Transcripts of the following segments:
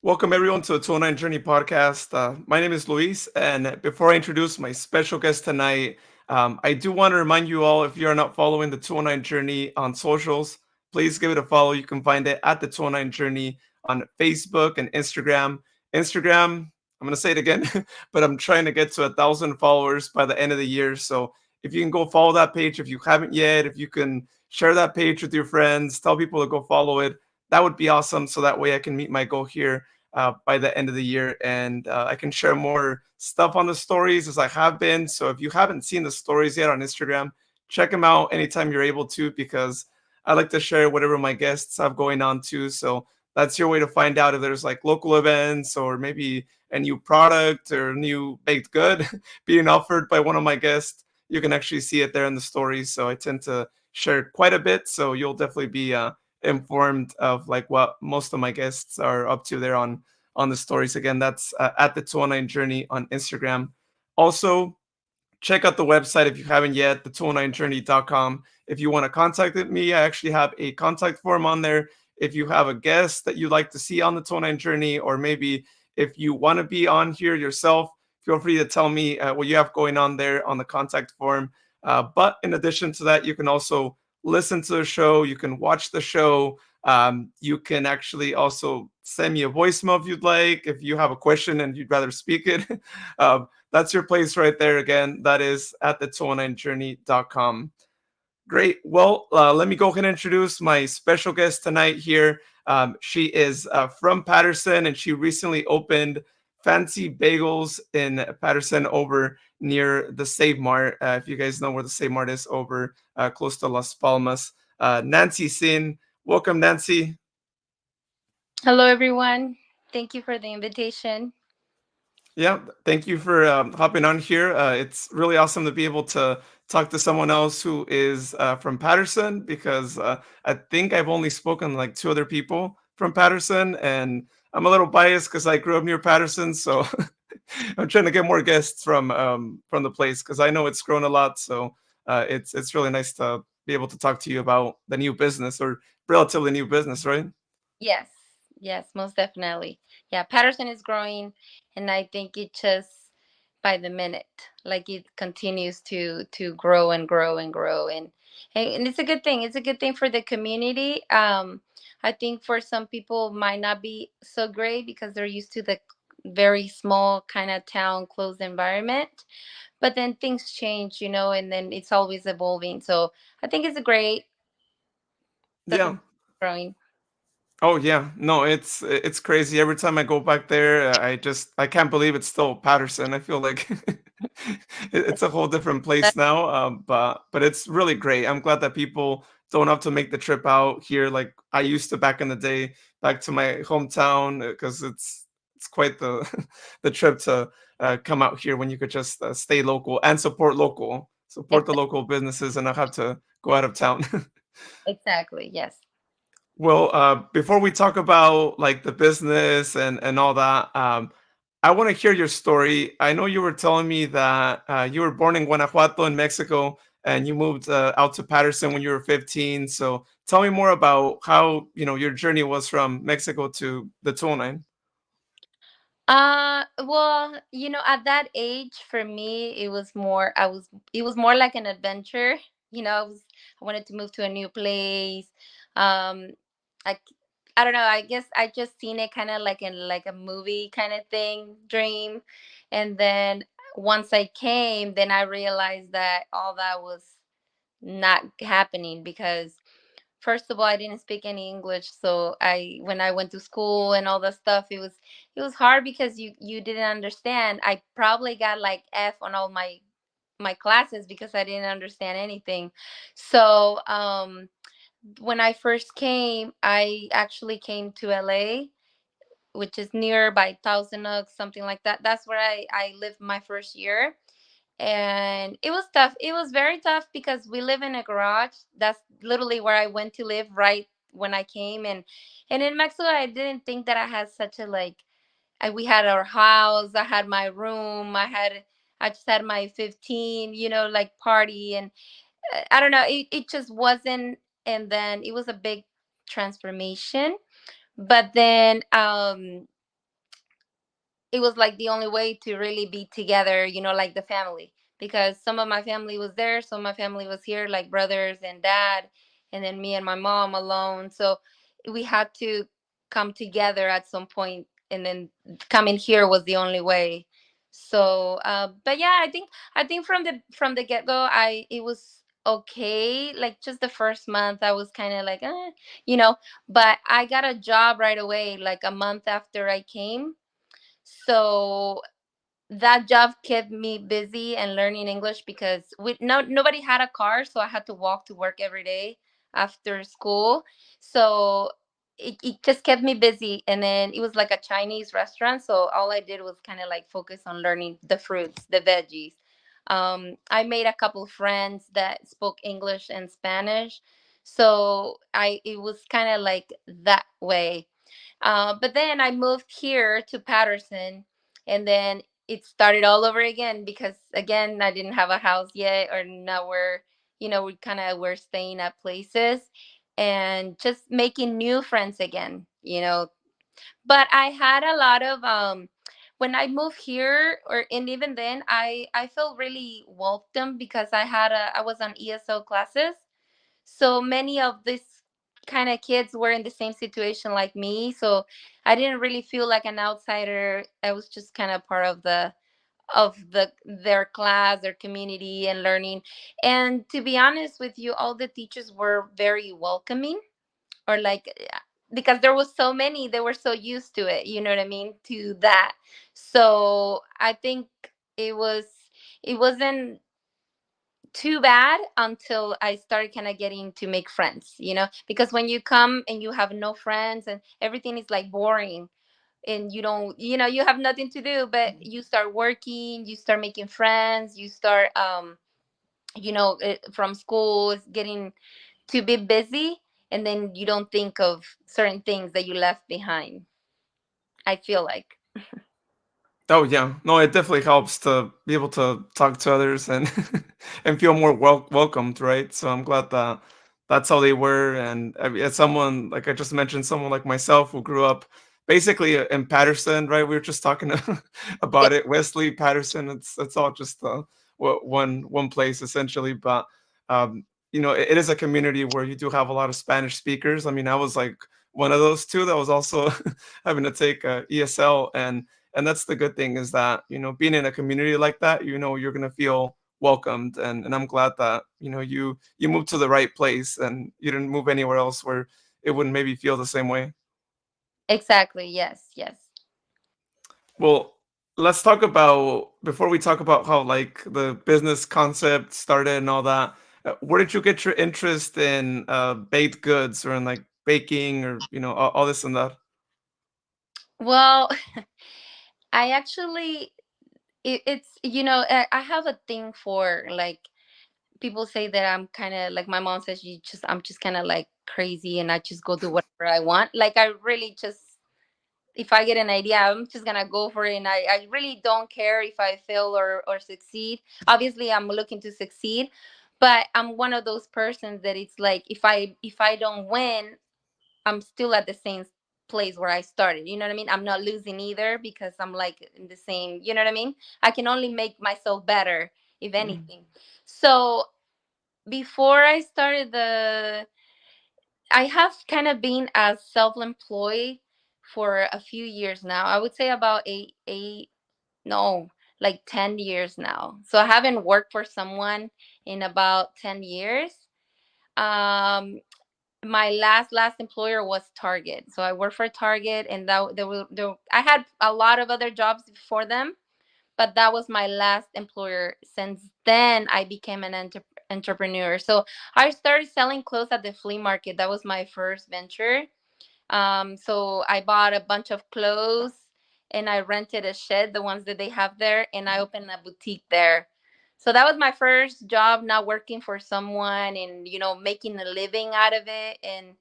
Welcome everyone to the 209 Journey podcast. My name is Luis, and before I introduce my special guest tonight, I do want to remind you all if you are not following the 209 Journey on socials, please give it a follow. You can find it at the 209 Journey on Facebook and Instagram. Instagram, I'm going to say it again, but I'm trying to get to 1,000 followers by the end of the year. So if you can go follow that page, if you haven't yet, if you can share that page with your friends, tell people to go follow it, that would be awesome. So that way I can meet my goal here by the end of the year. And I can share more stuff on the stories as I have been. So if you haven't seen the stories yet on Instagram, check them out anytime you're able to, because I like to share whatever my guests have going on too. So that's your way to find out if there's like local events or maybe a new product or new baked good being offered by one of my guests. You can actually see it there in the stories. So I tend to share quite a bit. So you'll definitely be informed of like what most of my guests are up to there on the stories. Again, that's at the 209 Journey on Instagram. Also, check out the website if you haven't yet, the 209journey.com. If you want to contact me, I actually have a contact form on there. If you have a guest that you'd like to see on the 209 Journey, or maybe if you want to be on here yourself, feel free to tell me what you have going on there on the contact form. But in addition to that, you can also listen to the show, you can watch the show. You can actually also send me a voicemail if you'd like, if you have a question and you'd rather speak it. That's your place right there. Again, that is at the 209journey.com. Great. Well, let me go ahead and introduce my special guest tonight here. She is from Patterson, and she recently opened Fancy Bagels in Patterson over near the Save Mart. If you guys know where the Save Mart is, over close to Las Palmas. Nancy Singh. Welcome, Nancy. Hello, everyone. Thank you for the invitation. Yeah, thank you for hopping on here. It's really awesome to be able to talk to someone else who is from Patterson, because I think I've only spoken to like two other people from Patterson, and I'm a little biased because I grew up near Patterson, so I'm trying to get more guests from the place because I know it's grown a lot. So it's really nice to be able to talk to you about the new business, or relatively new business, right? Yes, yes, most definitely. Yeah, Patterson is growing, and I think it just by the minute, like it continues to grow and grow and grow, and it's a good thing. It's a good thing for the community. I think for some people might not be so great because they're used to the very small kind of town closed environment, but then things change, and then it's always evolving. So I think it's a great the Yeah. growing. Oh yeah, no, it's crazy. Every time I go back there, I can't believe it's still Patterson. I feel like it's a whole different place now. But it's really great. I'm glad that people don't have to make the trip out here like I used to back in the day, back to my hometown, because it's quite the the trip to come out here when you could just stay local and support the local businesses, and not have to go out of town. Exactly. Yes. Well, before we talk about like the business and all that, I want to hear your story. I know you were telling me that you were born in Guanajuato in Mexico, and you moved out to Patterson when you were 15. So tell me more about how your journey was from Mexico to the 209. Well, at that age for me, it was more like an adventure. I wanted to move to a new place. Um, I, I don't know. I guess I just seen it kind of like in like a movie kind of thing, dream. And then once I came, then I realized that all that was not happening because first of all, I didn't speak any English, so I when I went to school and all that stuff, it was hard because you didn't understand. I probably got like F on all my classes because I didn't understand anything. So when I first came, I actually came to LA, which is nearby Thousand Oaks, something like that. That's where I lived my first year, and it was tough. It was very tough because we live in a garage. That's literally where I went to live right when I came, and in Mexico I didn't think that I had such a like we had our house, I had my room, I just had my 15, like party, and I don't know, it just wasn't. And then it was a big transformation. But then it was like the only way to really be together, like the family, because some of my family was there, some of my family was here, like brothers and dad, and then me and my mom alone. So we had to come together at some point, and then coming here was the only way. So but yeah, I think from the get-go, I it was okay. Like just the first month I was kind of like you know but I got a job right away, like a month after I came. So that job kept me busy and learning English, because nobody had a car, so I had to walk to work every day after school. So it just kept me busy, and then it was like a Chinese restaurant, so all I did was kind of like focus on learning the fruits, the veggies. I made a couple friends that spoke English and Spanish, so I it was kind of like that way. But then I moved here to Patterson, and then it started all over again, because again I didn't have a house yet, or now we kind of were staying at places and just making new friends again. But I had a lot of when I moved here, and even then I felt really welcome, because I was on ESL classes, so many of these kind of kids were in the same situation like me. So I didn't really feel like an outsider. I was just kind of part of their class, their community, and learning. And to be honest with you, all the teachers were very welcoming, or like because there was so many, they were so used to it, you know what I mean, to that. So I think it was it wasn't too bad until I started kind of getting to make friends, because when you come and you have no friends and everything is like boring, and you don't, you have nothing to do, but you start working, you start making friends, you start, from school, it's getting to be busy, and then you don't think of certain things that you left behind, I feel like. Oh yeah, no, it definitely helps to be able to talk to others and and feel more welcomed, right? So I'm glad that that's how they were. And I mean, as someone like I just mentioned, someone like myself who grew up basically in Patterson, right? We were just talking Yeah, about it. Wesley Patterson, it's all just one place essentially. But it is a community where you do have a lot of Spanish speakers. I mean, I was like one of those two that was also having to take ESL, and that's the good thing is that being in a community like that, you're going to feel welcomed. And I'm glad that you moved to the right place and you didn't move anywhere else where it wouldn't maybe feel the same way. exactly. Yes, yes. Well, let's talk about, before we talk about how like the business concept started and all that, where did you get your interest in baked goods or in like baking or all this and that? Well, I actually, I have a thing for, like, people say that I'm kind of like, my mom says, I'm just kind of like crazy, and I just go do whatever I want. Like, I really just, if I get an idea, I'm just gonna go for it, and I really don't care if I fail or succeed. Obviously, I'm looking to succeed, but I'm one of those persons that it's like, if I don't win, I'm still at the same place where I started. You know what I mean? I'm not losing either, because I'm like in the same, you know what I mean? I can only make myself better, if Mm. anything. So before I started I have kind of been as self-employed for a few years now. I would say about no, like 10 years now. So I haven't worked for someone in about 10 years. Um, my last employer was Target. So I worked for Target, and I had a lot of other jobs before them, but that was my last employer. Since then, I became an entrepreneur. So I started selling clothes at the flea market. That was my first venture. So I bought a bunch of clothes, and I rented a shed, the ones that they have there, and I opened a boutique there. So that was my first job, not working for someone, and making a living out of it, and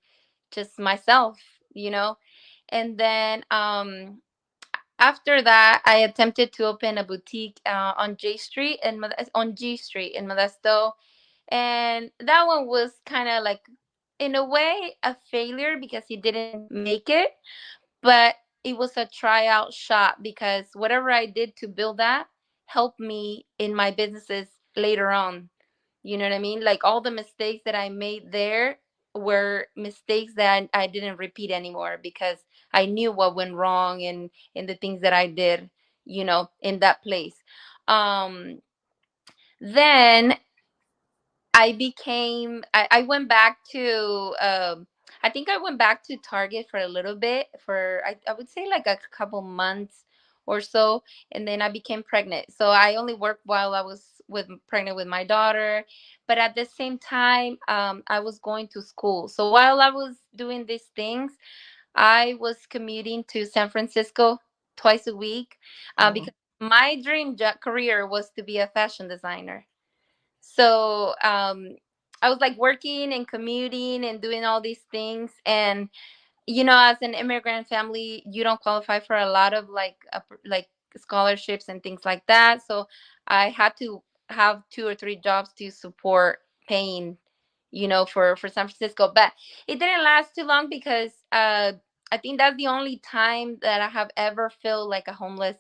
just myself. And then after that, I attempted to open a boutique on J Street and on G Street in Modesto, and that one was kind of like, in a way, a failure, because he didn't make it. But it was a tryout shot because whatever I did to build that helped me in my businesses later on. You know what I mean? Like all the mistakes that I made there were mistakes that I didn't repeat anymore because I knew what went wrong and the things that I did, in that place. Um, then I went back to I think I went back to Target for a little bit for I would say like a couple months or so, and then I became pregnant. So I only worked while I was pregnant with my daughter, but at the same time I was going to school. So while I was doing these things, I was commuting to San Francisco twice a week Oh. because my career was to be a fashion designer. So I was like working and commuting and doing all these things. And as an immigrant family, you don't qualify for a lot of like scholarships and things like that. So I had to have two or three jobs to support paying, for San Francisco. But it didn't last too long because I think that's the only time that I have ever felt like a homeless,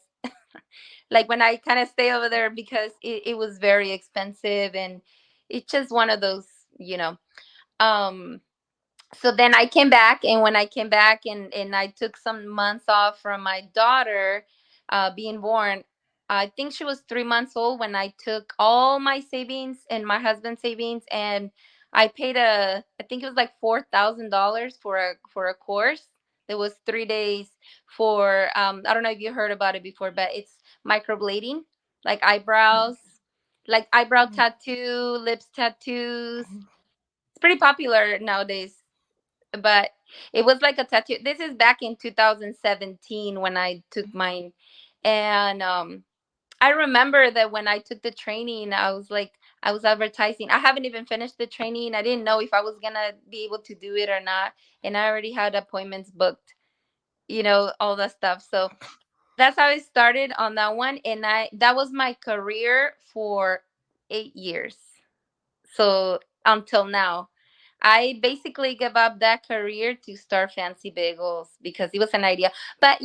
like when I kind of stay over there because it was very expensive, and it's just one of those, you know. Um, so then I came back, and when I came back and I took some months off from my daughter being born. I think she was 3 months old when I took all my savings and my husband's savings, and I paid I think it was like $4,000 for a course. It was 3 days for I don't know if you heard about it before, but it's microblading, like eyebrows, like eyebrow tattoo, lips tattoos. It's pretty popular nowadays, but it was like a tattoo. This is back in 2017 when I took mine. And I remember that when I took the training, I was advertising. I haven't even finished the training. I didn't know if I was going to be able to do it or not. And I already had appointments booked, all that stuff. So that's how I started on that one. And that was my career for 8 years. So until now, I basically gave up that career to start Fancy Bagels because it was an idea. But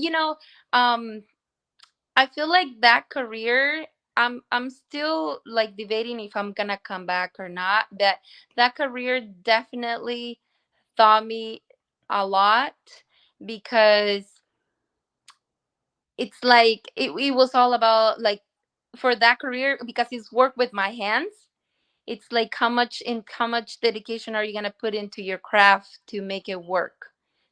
um, I feel like that career. I'm still like debating if I'm gonna come back or not. But that career definitely taught me a lot because it's like it was all about like for that career because it's work with my hands. It's like how much dedication are you going to put into your craft to make it work,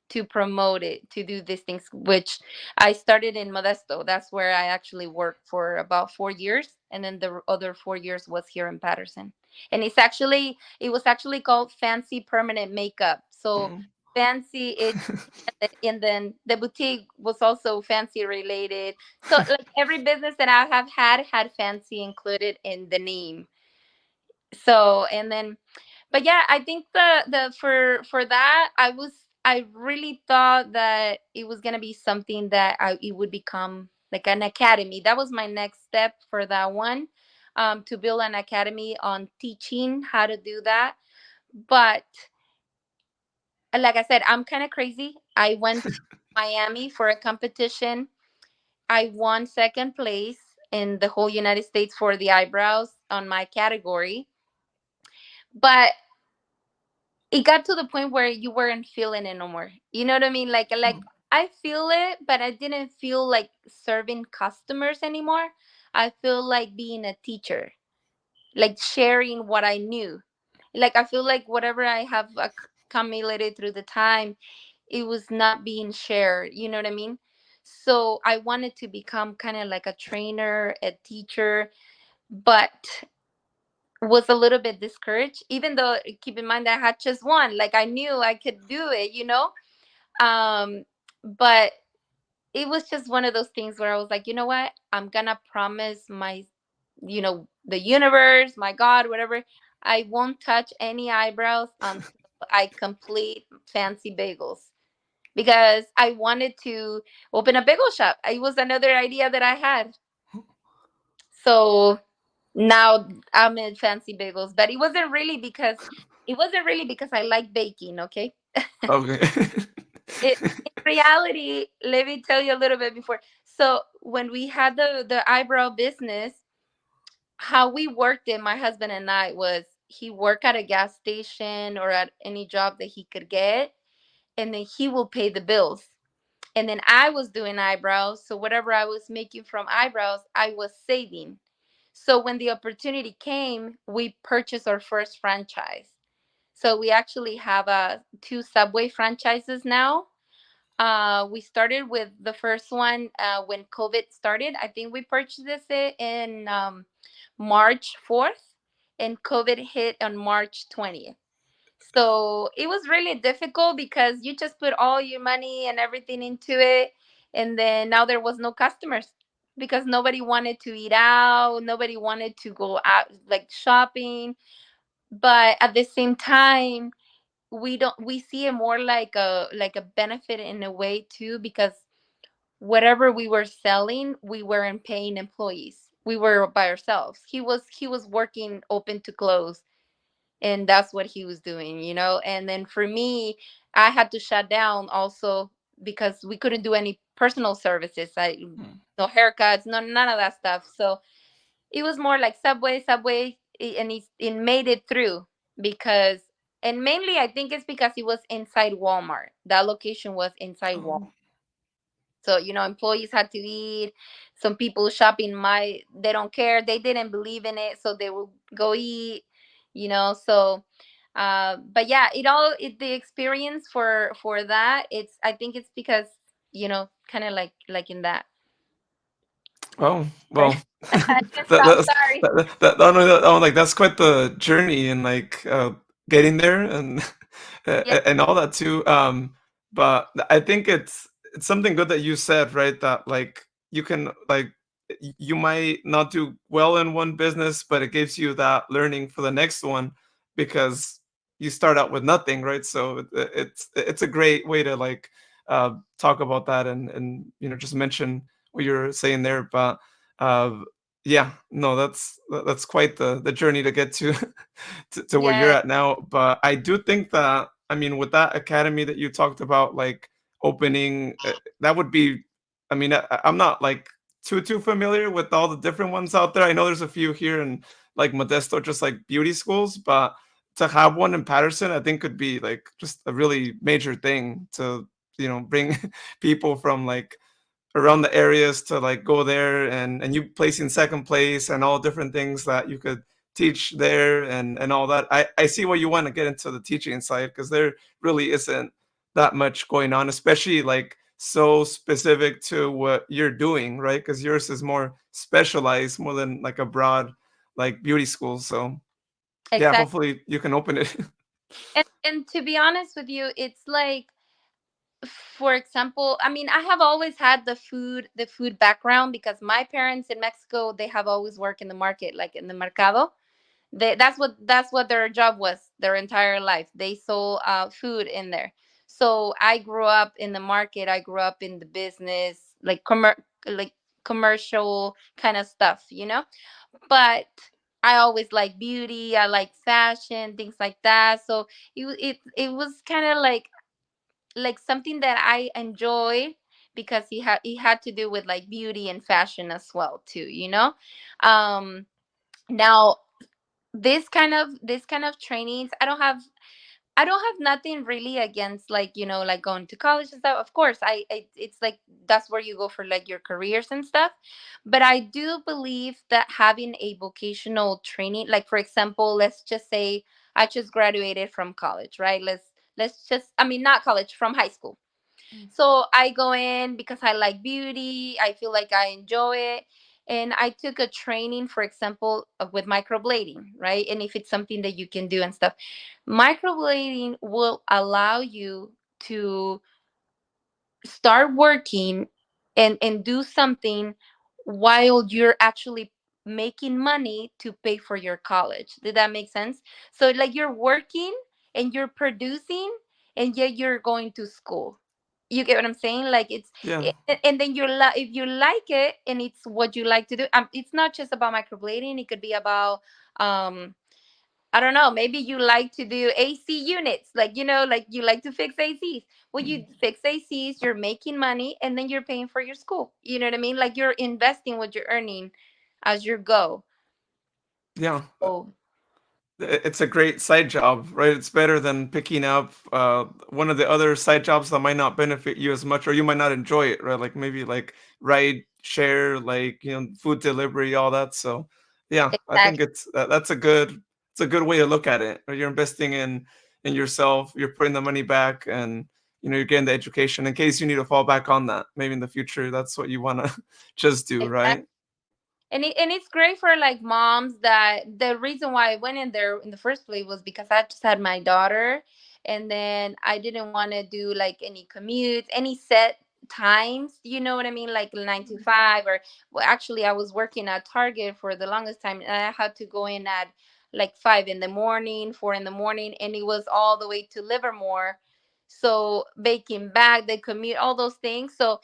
to promote it, to do these things, which I started in Modesto. That's where I actually worked for about 4 years, and then the other 4 years was here in Patterson. And it was actually called Fancy Permanent Makeup. So Mm. fancy it's and then the boutique was also fancy related. So like every business that I have had fancy included in the name. So and then but yeah, I think the for that I really thought that it was gonna be something that it would become like an academy. That was my next step for that one, to build an academy on teaching how to do that. But like I said, I'm kind of crazy. I went to Miami for a competition. I won second place in the whole United States for the eyebrows on my category. But it got to the point where you weren't feeling it no more. You know what I mean? Like I feel it, but I didn't feel like serving customers anymore. I feel like being a teacher, like sharing what I knew. Like I feel like whatever I have accumulated through the time, it was not being shared. You know what I mean? So I wanted to become kind of like a trainer, a teacher, but was a little bit discouraged, even though keep in mind that I had just one. Like I knew I could do it. Um, but it was just one of those things where I was like, you know what? I'm gonna promise the universe, my God, whatever, I won't touch any eyebrows until I complete Fancy Bagels. Because I wanted to open a bagel shop. It was another idea that I had. So now I'm in Fancy Bagels, but it wasn't really because I like baking. Okay, Okay. reality, let me tell you a little bit before. So when we had the eyebrow business, how we worked it, my husband and I, was he worked at a gas station or at any job that he could get, and then he will pay the bills. And then I was doing eyebrows, so whatever I was making from eyebrows, I was saving. So when the opportunity came, we purchased our first franchise. So we actually have two Subway franchises now. We started with the first one when COVID started. I think we purchased it in March 4th, and COVID hit on March 20th. So it was really difficult because you just put all your money and everything into it. And then now there was no customers because nobody wanted to eat out. Nobody wanted to go out like shopping. But at the same time, we see it more like a benefit in a way too, because whatever we were selling, we weren't paying employees. We were by ourselves. He was working open to close, and that's what he was doing, you know. And then for me, I had to shut down also because we couldn't do any personal services. No haircuts, no, none of that stuff. So it was more like Subway, and it made it through because, and mainly I think it's because it was inside Walmart. That location was inside Oh, Walmart. So, employees had to eat. Some people shopping they don't care. They didn't believe in it, so they will go eat, so but yeah, the experience for that, I think it's because, kind of like in that. oh, Sorry. well, I can that stop, that's sorry. like that's quite the journey and like getting there and Yeah, and all that too. But I think it's something good that you said, right? That like you can like you might not do well in one business, but it gives you that learning for the next one because you start out with nothing, right? So it's a great way to like talk about that and just mention what you're saying there. But uh, yeah, no, that's quite the journey to get to to where you're yeah, at now. But I do think that I mean, with that academy that you talked about, like opening, that would be. I mean, I'm not like too familiar with all the different ones out there. I know there's a few here in like Modesto, just like beauty schools, but to have one in Patterson, I think could be like just a really major thing to bring people from like around the areas to like go there and you placing second place and all different things that you could teach there and all that. I see why you want to get into the teaching side because there really isn't that much going on, especially like so specific to what you're doing, right? Because yours is more specialized more than like a broad like beauty school. So yeah, exactly. hopefully you can open it. And to be honest with you, it's like, for example, I mean, I have always had the food background because my parents in Mexico, they have always worked in the market, like in the mercado. That's what their job was their entire life. They sold food in there. So I grew up in the market. I grew up in the business, like commercial kind of stuff. But I always like beauty. I like fashion, things like that. So it was kind of like something that I enjoy because he had to do with like beauty and fashion as well too. Um Now, this kind of trainings, I don't have nothing really against, like, like going to college and stuff. Of course, it's like that's where you go for like your careers and stuff. But I do believe that having a vocational training, like for example, let's just say I just graduated from college, right? Let's just, I mean, not college, from high school. So I go in because I like beauty. I feel like I enjoy it. And I took a training, for example, with microblading, right? And if it's something that you can do and stuff, microblading will allow you to start working and do something while you're actually making money to pay for your college. Did that make sense? So like you're working and you're producing, and yet you're going to school. You get what I'm saying? Like Yeah. and then if you like it and it's what you like to do, it's not just about microblading. It could be about um I don't know, maybe you like to do AC units, like, like you like to fix ACs. Well, you fix ACs, you're making money, and then you're paying for your school. You know what I mean? Like you're investing what you're earning as you go. Yeah, Oh, it's a great side job, right? It's better than picking up one of the other side jobs that might not benefit you as much, or you might not enjoy it, right? Like maybe like ride share, like food delivery, all that. So, yeah, I think exactly. that's a good way to look at it. Right? You're investing in yourself, you're putting the money back, and you're getting the education in case you need to fall back on that. Maybe in the future, that's what you want to just do, right? Exactly. And it's great for like moms, that the reason why I went in there in the first place was because I just had my daughter, and then I didn't want to do like any commutes, any set times, you know what I mean, like 9 to 5, or well, actually I was working at Target for the longest time, and I had to go in at like 5 in the morning, 4 in the morning, and it was all the way to Livermore. So baking back the commute, all those things. So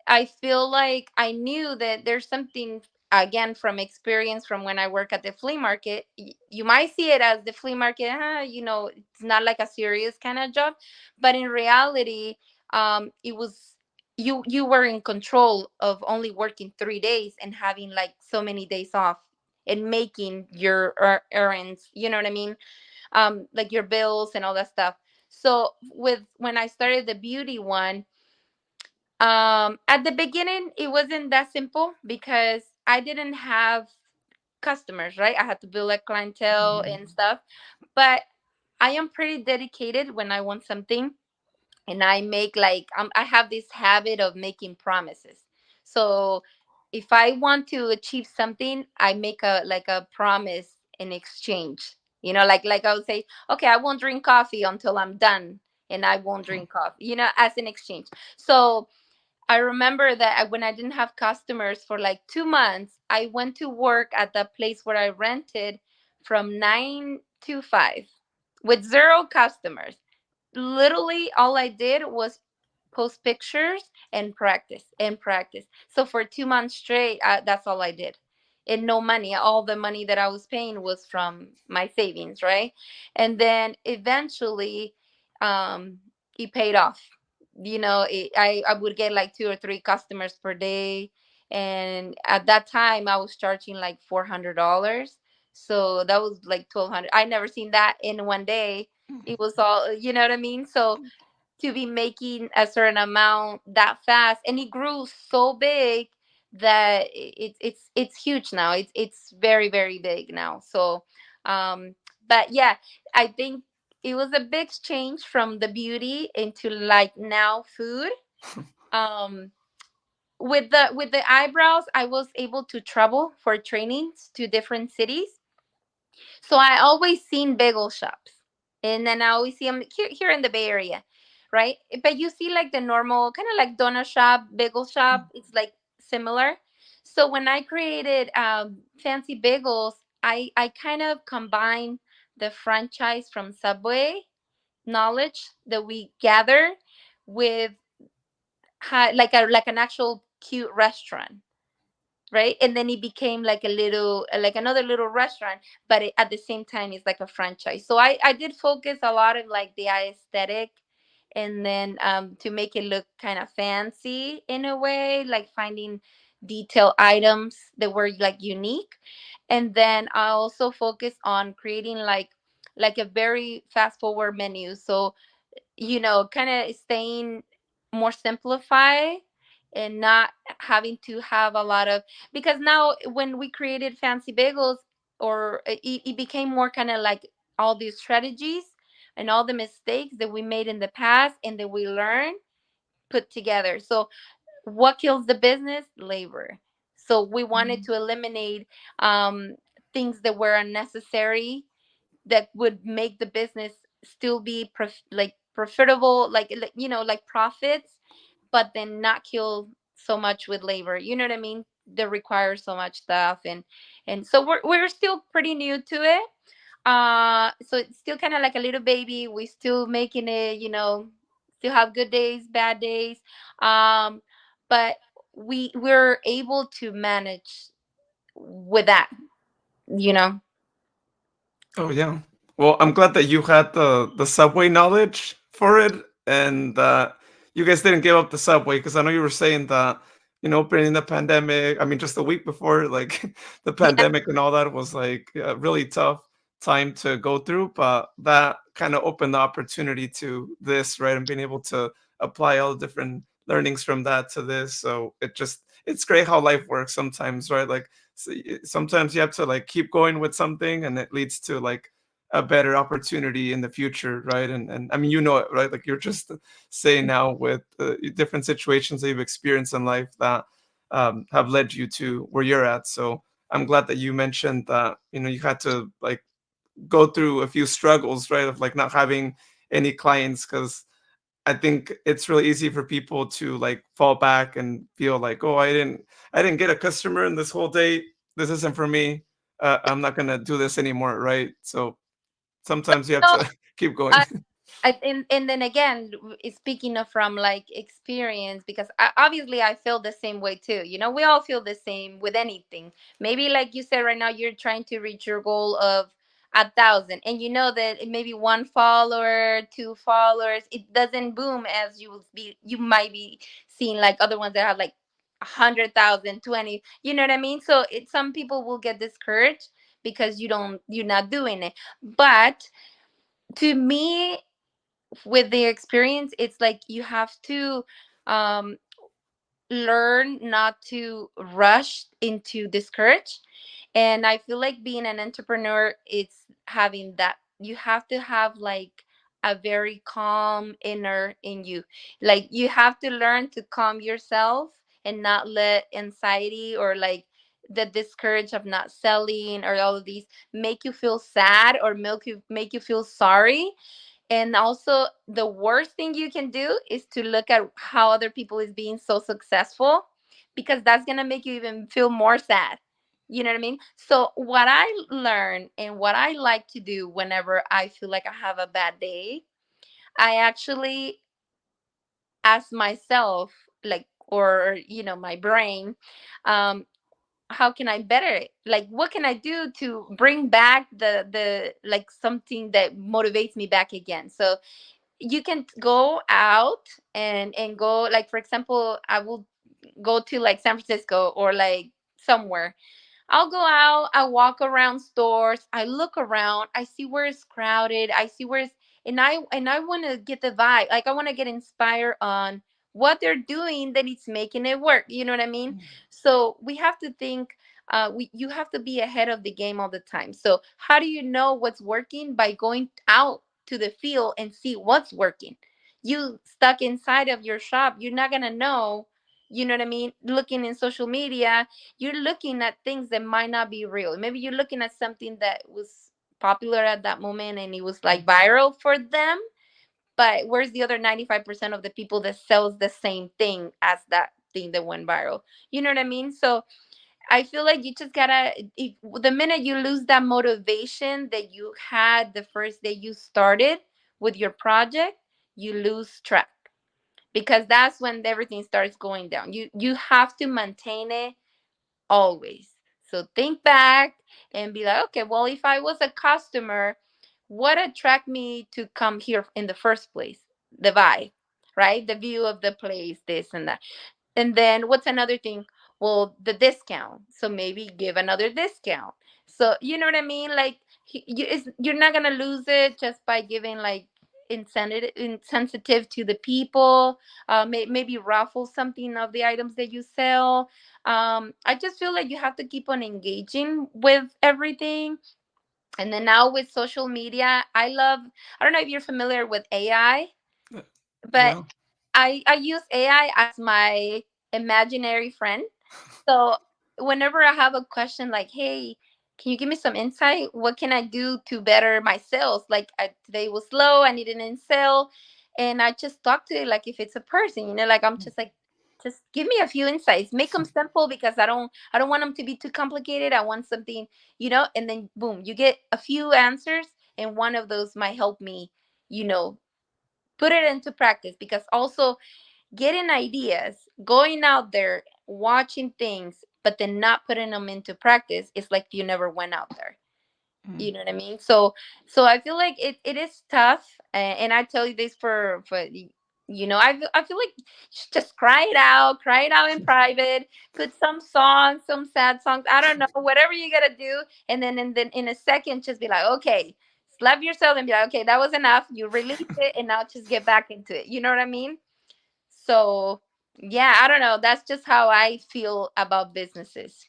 I feel like I knew that there's something, again, from experience from when I work at the flea market. You might see it as the flea market, it's not like a serious kind of job, but in reality, it was, you were in control of only working 3 days and having like so many days off, and making your errands. You know what I mean? Like your bills and all that stuff. So with when I started the beauty one, at the beginning, it wasn't that simple because I didn't have customers, right? I had to build a clientele and stuff. But I am pretty dedicated when I want something, and I make like, I have this habit of making promises. So if I want to achieve something, I make a like a promise in exchange. Like I would say, okay, I won't drink coffee until I'm done, and I won't drink coffee, as an exchange. So I remember that when I didn't have customers for like 2 months, I went to work at the place where I rented from 9 to 5 with zero customers. Literally, all I did was post pictures and practice and practice. So for 2 months straight, that's all I did. And no money. All the money that I was paying was from my savings, right? And then eventually, um, it paid off. I would get like 2 or 3 customers per day. And at that time, I was charging like $400. So that was like 1,200. I never seen that in one day. It was all, you know what I mean? So to be making a certain amount that fast, and it grew so big that it's huge now. It's very, very big now. So but yeah, I think it was a big change from the beauty into like now food. um with the eyebrows, I was able to travel for trainings to different cities. So I always seen bagel shops, and then I always see them here in the Bay Area, right? But you see like the normal kind of like donut shop, bagel shop. It's like similar. So when I created Fancy Bagels, I kind of combine the franchise from Subway knowledge that we gather with like an actual cute restaurant, right? And then it became like a little, like another little restaurant, but at the same time it's like a franchise. So I did focus a lot of like the aesthetic, and then to make it look kind of fancy in a way, like finding detail items that were like unique. And then I also focus on creating like a very fast forward menu. So kind of staying more simplified, and not having to have a lot of, because now when we created Fancy Bagels, or it became more kind of like all these strategies and all the mistakes that we made in the past and that we learned put together. So what kills the business? Labor. So we wanted to eliminate um, things that were unnecessary, that would make the business still be like profitable, like profits, but then not kill so much with labor. You know what I mean? That requires so much stuff, and so we're still pretty new to it. So it's still kind of like a little baby. We still making it. Still have good days, bad days, um, but we're able to manage with that. You know. Oh yeah. Well, I'm glad that you had the subway knowledge for it, and you guys didn't give up the subway because I know you were saying that during the pandemic. I mean, just a week before, like the Yeah. pandemic and all that was like a really tough time to go through, but that kind of opened the opportunity to this, right? And being able to apply all the different learnings from that to this. So it's great how life works sometimes, right? Like sometimes you have to like keep going with something, and it leads to like a better opportunity in the future, right? And I mean, you know it, right? Like you're just saying now with different situations that you've experienced in life that have led you to where you're at. So I'm glad that you mentioned that you had to like go through a few struggles, right? Of like not having any clients, because I think it's really easy for people to like fall back and feel like, oh, I didn't get a customer in this whole day. This isn't for me. I'm not gonna do this anymore, right? So sometimes you have So to keep going. I and then again, speaking of from like experience, because obviously I feel the same way too. We all feel the same with anything. Maybe like you said, right now you're trying to reach your goal of 1,000, and you know that it maybe one follower, two followers, it doesn't boom as you might be seeing like other ones that have like 100,000, 20. You know what I mean? So some people will get discouraged because you're not doing it, but to me, with the experience, it's like you have to um learn not to rush into discourage. And I feel like being an entrepreneur, it's having that. You have to have like a very calm inner in you. Like you have to learn to calm yourself and not let anxiety or like the discourage of not selling or all of these make you feel sad or make you feel sorry. And also, the worst thing you can do is to look at how other people is being so successful, because that's going to make you even feel more sad. You know what I mean? So what I learn and what I like to do whenever I feel like I have a bad day, I actually ask myself, like, or my brain, um how can I better it? Like, what can I do to bring back the like something that motivates me back again? So you can go out and go, like, for example, I will go to like San Francisco or like somewhere. I'll go out, I walk around stores, I look around, I see where it's crowded, I see where it's, and I want to get the vibe. Like I want to get inspired on what they're doing that it's making it work. You know what I mean? So we have to think, you have to be ahead of the game all the time. So how do you know what's working? By going out to the field and see what's working. You stuck inside of your shop, you're not gonna know. You know what I mean? Looking in social media, you're looking at things that might not be real. Maybe you're looking at something that was popular at that moment and it was like viral for them. But where's the other 95% of the people that sells the same thing as that thing that went viral? You know what I mean? So I feel like you just gotta, the minute you lose that motivation that you had the first day you started with your project, you lose track, because that's when everything starts going down. You have to maintain it always. So think back and be like, okay, well, if I was a customer, what attract me to come here in the first place? The vibe, right? The view of the place, this and that. And then what's another thing? Well, the discount. So maybe give another discount. So you know what I mean? Like you're not gonna lose it just by giving like insensitive to the people. Maybe raffle something of the items that you sell. I just feel like you have to keep on engaging with everything. And then now with social media, I don't know if you're familiar with AI, but Yeah. I use AI as my imaginary friend. So whenever I have a question like, "Hey, can you give me some insight? What can I do to better my sales? Like today was slow, I need an sale," and I just talk to it like if it's a person, like I'm just like, just give me a few insights, make them simple, because I don't want them to be too complicated. I want something, and then boom, you get a few answers, and one of those might help me, you know, put it into practice. Because also getting ideas, going out there, watching things, but then not putting them into practice is like you never went out there. Mm. You know what I mean? So I feel like it is tough, and I tell you this I feel like just cry it out in private, put some songs, some sad songs, I don't know, whatever you gotta do, and then in a second just be like, okay, slap yourself and be like, okay, that was enough, you release it, and now just get back into it. You know what I mean? So yeah, I don't know. That's just how I feel about businesses.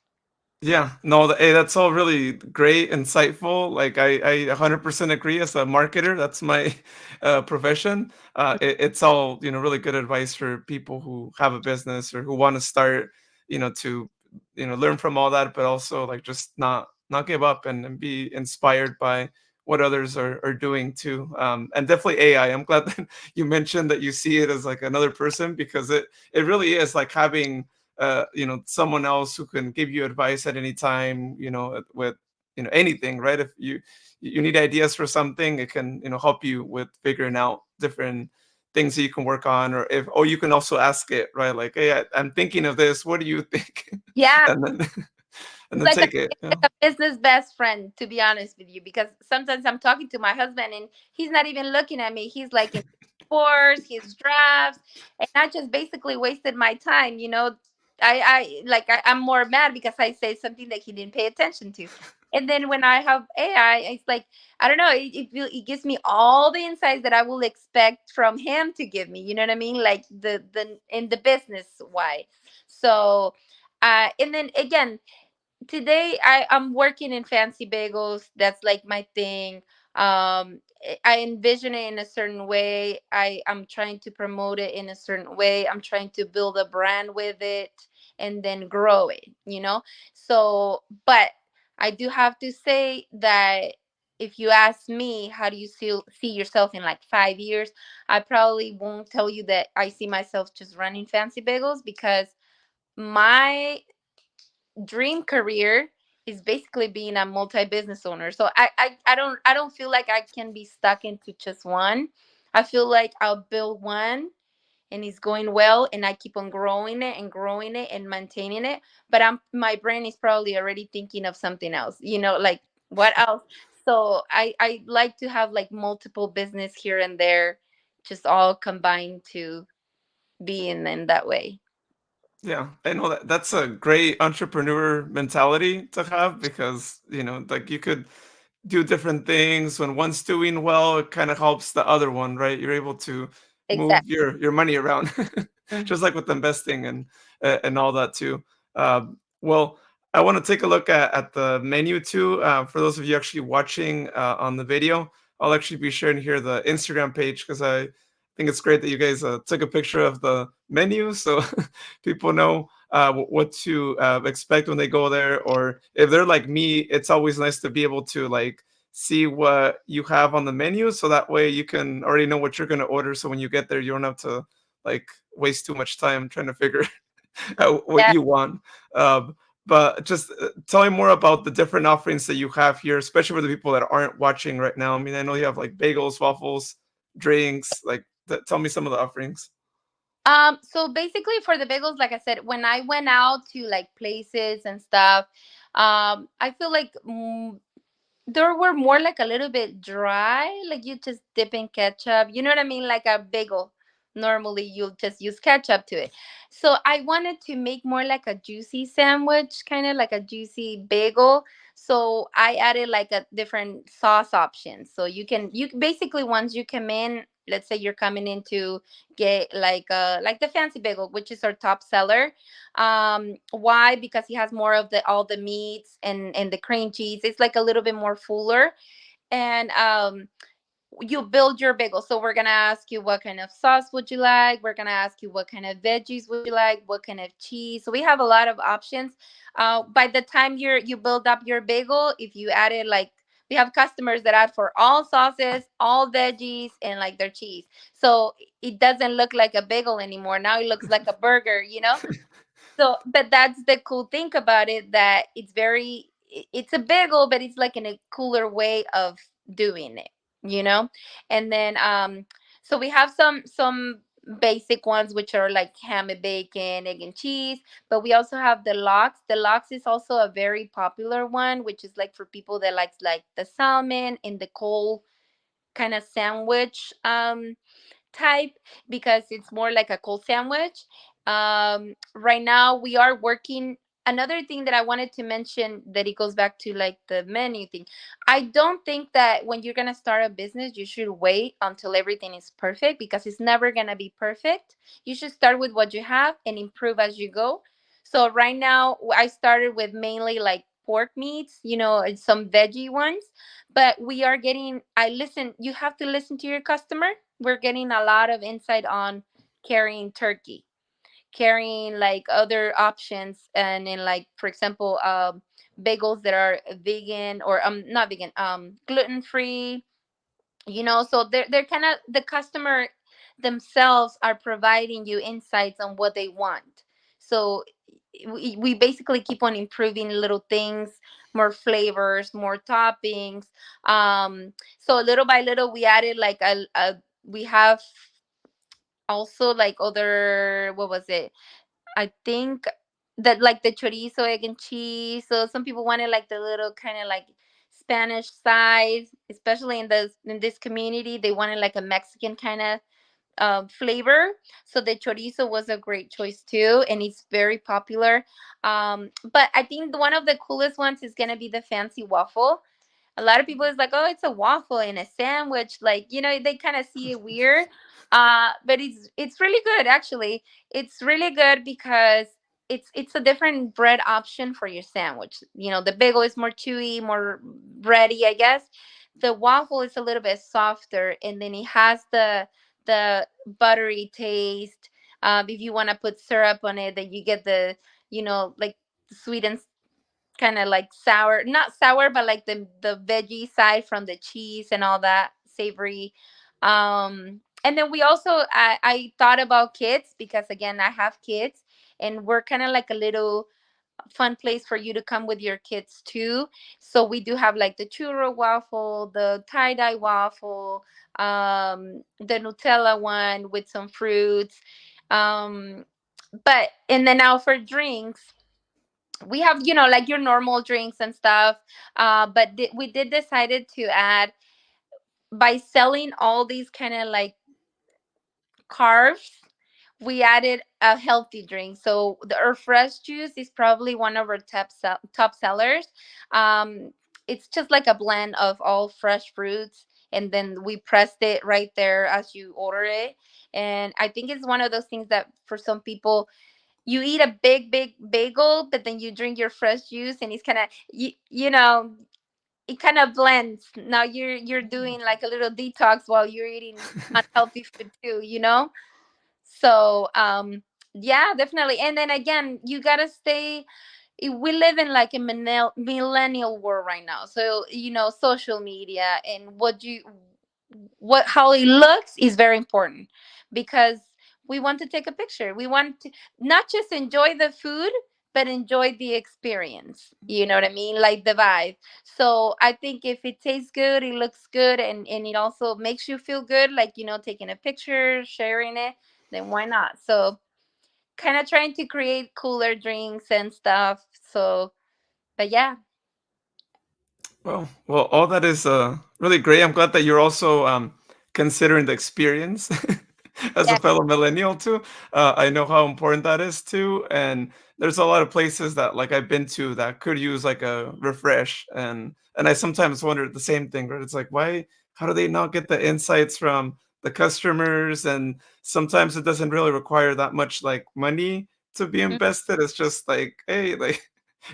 Yeah, no, hey, that's all really great, insightful. Like I 100% agree. As a marketer, that's my profession. It's all really good advice for people who have a business or who want to start. To learn from all that, but also like just not give up and be inspired by what others are doing too. And definitely AI. I'm glad that you mentioned that you see it as like another person, because it really is like having someone else who can give you advice at any time, with anything, right? If you need ideas for something, it can help you with figuring out different things that you can work on. Or you can also ask it, right? Like, hey, I'm thinking of this, what do you think? Yeah. and then and It's then like a take it. it's like a business best friend, to be honest with you, because sometimes I'm talking to my husband and he's not even looking at me. He's like in sports, his drafts, and I just basically wasted my time. I'm more mad because I say something that he didn't pay attention to. And then when I have AI, it's like, I don't know, it gives me all the insights that I will expect from him to give me. You know what I mean? Like the in the business why. So and then again, today I'm working in Fancy Bagels. That's like my thing. I envision it in a certain way. I'm trying to promote it in a certain way. I'm trying to build a brand with it and then grow it, So, but I do have to say that if you ask me, how do you see yourself in like 5 years, I probably won't tell you that I see myself just running Fancy Bagels, because my dream career is basically being a multi-business owner. So I don't feel like I can be stuck into just one. I feel like I'll build one and it's going well, and I keep on growing it and maintaining it. But my brain is probably already thinking of something else, like what else. So I like to have like multiple business here and there, just all combined to be in that way. Yeah, I know that's a great entrepreneur mentality to have, because like you could do different things. When one's doing well, it kind of helps the other one, right? You're able to move Exactly. your money around, just like with investing and all that too. Well, I want to take a look at the menu too. For those of you actually watching on the video, I'll actually be sharing here the Instagram page, because I think it's great that you guys took a picture of the menu, so people know what to expect when they go there. Or if they're like me, it's always nice to be able to like see what you have on the menu, so that way you can already know what you're going to order, so when you get there you don't have to like waste too much time trying to figure out what Yeah. you want. um, but just tell me more about the different offerings that you have here, especially for the people that aren't watching right now. I mean, I know you have like bagels, waffles, drinks, like tell me some of the offerings. So basically for the bagels, like I said, when I went out to like places and stuff, I feel like they were more like a little bit dry, like you just dip in ketchup. You know what I mean? Like a bagel. Normally you'll just use ketchup to it. So I wanted to make more like a juicy sandwich, kind of like a juicy bagel. So I added like a different sauce options. So you basically, once you come in, let's say you're coming in to get like the fancy bagel, which is our top seller. Why? Because he has more of the all the meats and the cream cheese. It's like a little bit more fuller. And you build your bagel. So we're gonna ask you what kind of sauce would you like. We're gonna ask you what kind of veggies would you like, what kind of cheese. So we have a lot of options. By the time you build up your bagel, if you added like, we have customers that add for all sauces, all veggies, and like their cheese. So it doesn't look like a bagel anymore. Now it looks like a burger. So, but that's the cool thing about it, that it's a bagel, but it's like in a cooler way of doing it, you know? And then so we have some basic ones, which are like ham and bacon, egg and cheese. But we also have the lox. The lox is also a very popular one, which is like for people that likes like the salmon in the cold kind of sandwich type, because it's more like a cold sandwich. Right now, we are working. Another thing that I wanted to mention, that it goes back to like the menu thing. I don't think that when you're gonna start a business, you should wait until everything is perfect, because it's never gonna be perfect. You should start with what you have and improve as you go. So right now, I started with mainly like pork meats, and some veggie ones. But we are getting. I listen. You have to listen to your customer. We're getting a lot of insight on carrying turkey, carrying like other options, and in like, for example, bagels that are vegan, or not vegan, gluten free. So they're kind of, the customer themselves are providing you insights on what they want. So we basically keep on improving little things, more flavors, more toppings. So little by little, we added like we have also like other, what was it, I think, that like the chorizo, egg and cheese. So some people wanted like the little kind of like Spanish side, especially in this community. They wanted like a Mexican kind of flavor. So the chorizo was a great choice too, and it's very popular. But I think one of the coolest ones is gonna be the fancy waffle. A lot of people is like, oh, it's a waffle in a sandwich, like, they kind of see it weird. But it's really good, actually. It's really good because it's a different bread option for your sandwich. The bagel is more chewy, more bready, I guess. The waffle is a little bit softer, and then it has the buttery taste. If you want to put syrup on it, then you get the, like, sweet and kind of like sour, not sour, but like the veggie side from the cheese and all that, savory. And then we also, I thought about kids, because again, I have kids, and we're kind of like a little fun place for you to come with your kids too. So we do have like the churro waffle, the tie-dye waffle, the Nutella one with some fruits. um but and then now for drinks, we have, like your normal drinks and stuff. But we did decided to add, by selling all these kind of like carbs, we added a healthy drink. So our fresh juice is probably one of our top sellers. It's just like a blend of all fresh fruits, and then we pressed it right there as you order it. And I think it's one of those things that for some people, you eat a big bagel, but then you drink your fresh juice, and it's kind of, it kind of blends. Now you're doing like a little detox while you're eating unhealthy food too, So yeah, definitely. And then again, you gotta stay. We live in like a millennial world right now, so social media and how it looks is very important, because we want to take a picture. We want to not just enjoy the food, but enjoy the experience. You know what I mean? Like the vibe. So I think if it tastes good, it looks good, and it also makes you feel good, like, taking a picture, sharing it, then why not? So kind of trying to create cooler drinks and stuff. So, but yeah. Well, all that is really great. I'm glad that you're also considering the experience as a Yeah. fellow millennial too. I know how important that is too, and there's a lot of places that like I've been to that could use like a refresh, and I sometimes wonder the same thing. Right? It's like why? How do they not get the insights from the customers? And sometimes it doesn't really require that much like money to be Mhm. invested. It's just like, hey, like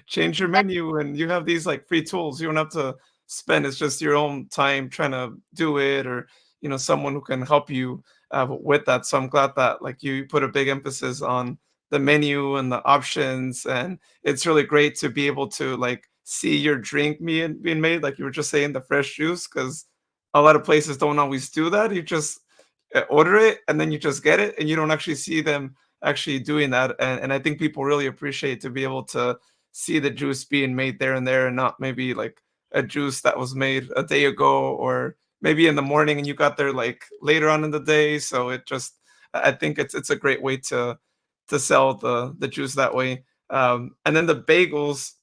change your menu and you have these like free tools you don't have to spend. It's just your own time trying to do it, or someone who can help you with that. So I'm glad that like you put a big emphasis on the menu and the options, and it's really great to be able to like see your drink being made, like you were just saying, the fresh juice, because a lot of places don't always do that. You just order it and then you just get it, and you don't actually see them actually doing that. And I think people really appreciate to be able to see the juice being made there and there, and not maybe like a juice that was made a day ago, or maybe in the morning and you got there like later on in the day. So it just I think it's a great way to sell the juice that way. And then the bagels,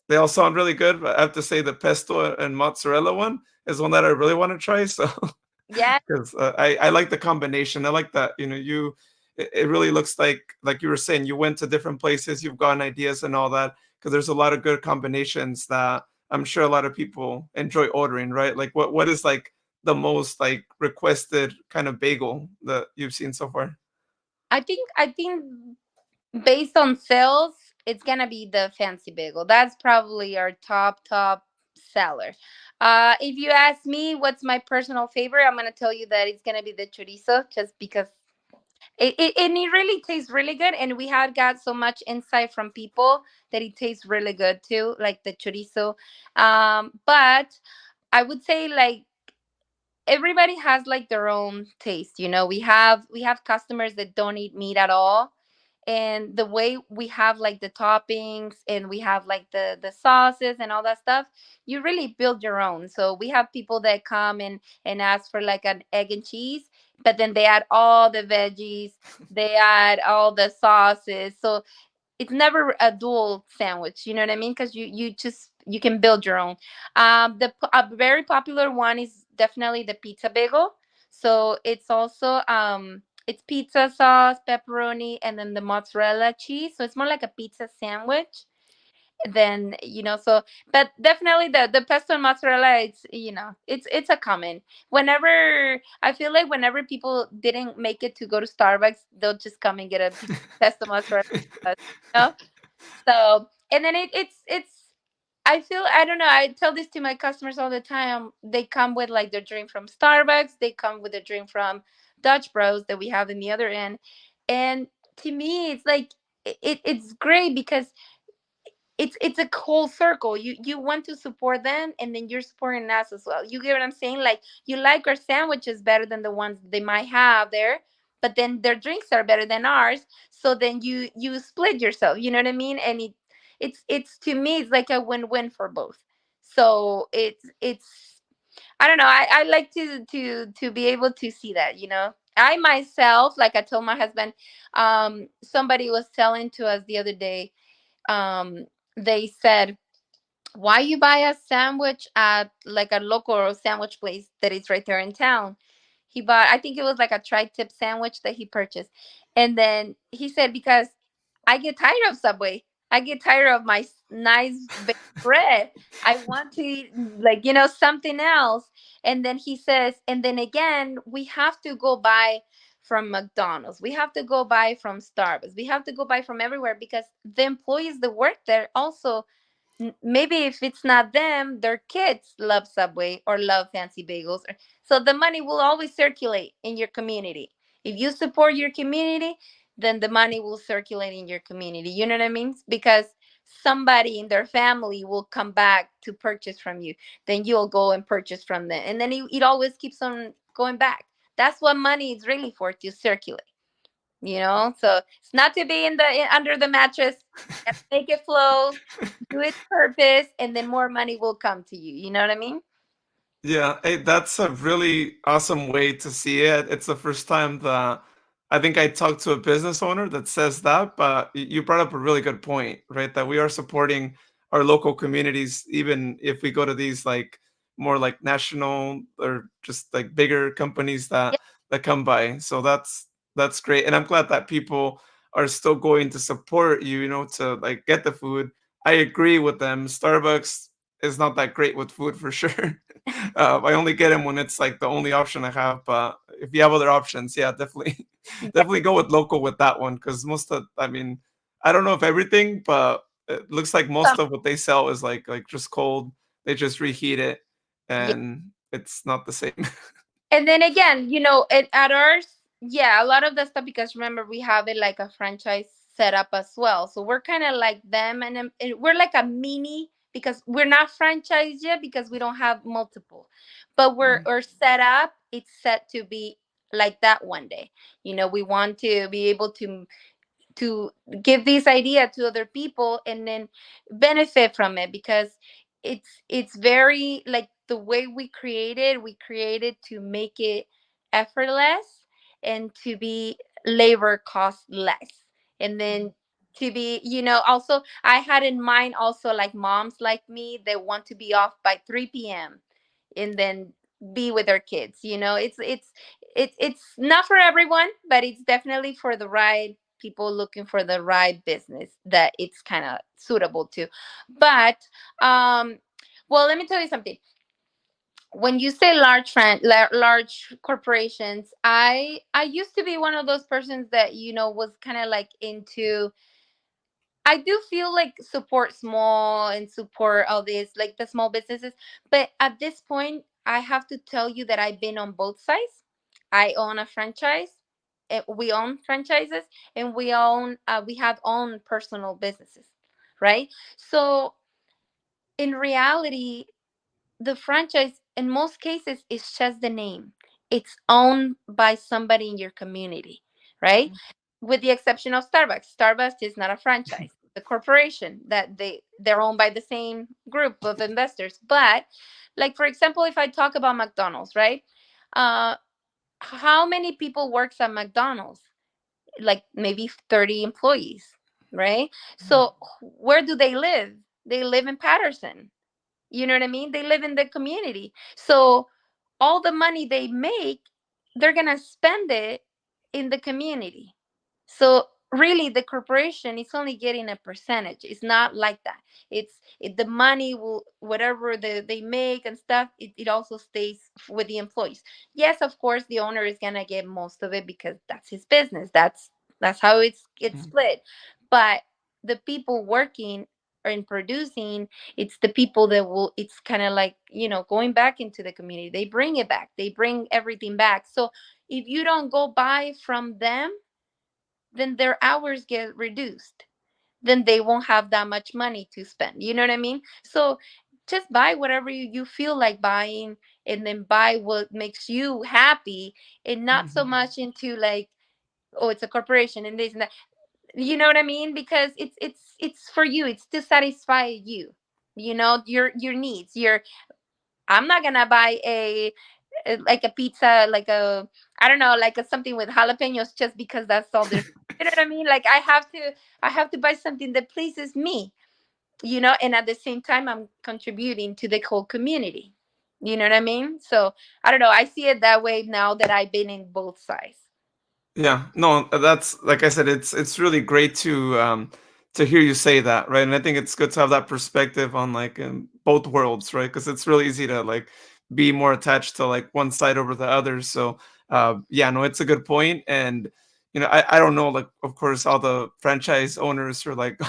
they all sound really good, but I have to say the pesto and mozzarella one is one that I really want to try. So Yeah, because I like the combination. I like that it really looks like you were saying you went to different places, you've gotten ideas and all that. Because there's a lot of good combinations that I'm sure a lot of people enjoy ordering, right? Like what is like the most like requested kind of bagel that you've seen so far? I think based on sales, it's gonna be the fancy bagel. That's probably our top seller. If you ask me what's my personal favorite, I'm gonna tell you that it's gonna be the chorizo, just because and it really tastes really good. And we have got so much insight from people that it tastes really good too, like the chorizo. But I would say, like, everybody has like their own taste. We have customers that don't eat meat at all, and the way we have like the toppings, and we have like the sauces and all that stuff, you really build your own. So we have people that come and ask for like an egg and cheese, but then they add all the veggies, they add all the sauces. So it's never a dual sandwich, you know what I mean? Because you can build your own. A very popular one is definitely the pizza bagel. So it's also it's pizza sauce, pepperoni, and then the mozzarella cheese. So it's more like a pizza sandwich than, so. But definitely the pesto and mozzarella, it's a common. Whenever I feel like whenever people didn't make it to go to Starbucks, they'll just come and get a pesto mozzarella, you know. So, and then it's I don't know, I tell this to my customers all the time. They come with like their drink from Starbucks, they come with a drink from Dutch Bros that we have in the other end. And to me, it's like it's great because it's a whole circle. You want to support them, and then you're supporting us as well. You get what I'm saying? Like, you like our sandwiches better than the ones they might have there, but then their drinks are better than ours. So then you split yourself. You know what I mean? And it's to me, it's like a win-win for both. So it's I don't know. I like to be able to see that. I myself, like I told my husband, somebody was telling to us the other day, um they said, why you buy a sandwich at like a local sandwich place that is right there in town? He bought, I think it was like a tri-tip sandwich that he purchased. And then he said, because I get tired of Subway. I get tired of my nice baked bread. I want to eat, like, something else. And then he says, and then again, we have to go buy from McDonald's. We have to go buy from Starbucks. We have to go buy from everywhere because the employees that work there also, maybe if it's not them, their kids love Subway or love Fancy Bagels. So the money will always circulate in your community. If you support your community, then the money will circulate in your community. You know what I mean? Because somebody in their family will come back to purchase from you. Then you'll go and purchase from them. And then it always keeps on going back. That's what money is really for, to circulate. So it's not to be under the mattress. Gotta make it flow, do its purpose, and then more money will come to you. You know what I mean? Yeah, hey, that's a really awesome way to see it. It's the first time that I think I talked to a business owner that says that, but you brought up a really good point, right? That we are supporting our local communities, even if we go to these like more like national or just like bigger companies Yeah, that come by. So that's great. And I'm glad that people are still going to support you, to like get the food. I agree with them. Starbucks is not that great with food for sure. I only get them when it's like the only option I have. But if you have other options, yeah, definitely, yeah. definitely go with local with that one because I mean, I don't know if everything, but it looks like most Some, of what they sell is like just cold. They just reheat it, yeah. and it's not the same. And then again, at ours, yeah, a lot of the stuff, because remember, we have it like a franchise set up as well. So we're kind of like them, and we're like a mini, because we're not franchised yet because we don't have multiple, but we're set up. It's set to be like that one day. We want to be able to give this idea to other people and then benefit from it, because it's very, like, the way we created to make it effortless, and to be labor costs less. And then to be, also I had in mind also like moms like me that want to be off by 3 p.m. and then be with their kids. It's not for everyone, but it's definitely for the right people looking for the right business that it's kind of suitable to. But well, let me tell you something. When you say large corporations, I used to be one of those persons that was kind of like into. I do feel like support small and support all this, like the small businesses. But at this point, I have to tell you that I've been on both sides. I own a franchise. We own franchises, and we have own personal businesses, right? So in reality, the franchise in most cases is just the name. It's owned by somebody in your community, right? With the exception of Starbucks. Starbucks is not a franchise, the corporation that they're owned by the same group of investors. But like for example, if I talk about McDonald's, right? uh how many people works at McDonald's? Like maybe 30 employees, right? So where do they live? They live in Patterson. You know what I mean? They live in the community. So all the money they make, they're going to spend it in the community. So really the corporation is only getting a percentage. It's not like that. The money will, whatever they make and stuff, it also stays with the employees. Yes, of course the owner is going to get most of it because that's his business. That's how it's split. But the people working or in producing, it's the people that will, it's kind of like, going back into the community. They bring it back. They bring everything back. So if you don't go buy from them, then their hours get reduced. Then they won't have that much money to spend. You know what I mean? So just buy whatever you feel like buying, and then buy what makes you happy, and not so much into like, oh, it's a corporation and this and that. You know what I mean? Because it's for you. It's to satisfy you. Your needs. I'm not gonna buy like a pizza, like a, I don't know, like a something with jalapenos just because that's all there's. You know what I mean? Like I have to buy something that pleases me. And at the same time I'm contributing to the whole community. You know what I mean? So I don't know. I see it that way now that I've been in both sides. Yeah, no, that's like I said, it's really great to hear you say that, right? And I think it's good to have that perspective on like both worlds, right? Because it's really easy to like be more attached to like one side over the other. So yeah, no, it's a good point. And I don't know, like of course all the franchise owners or like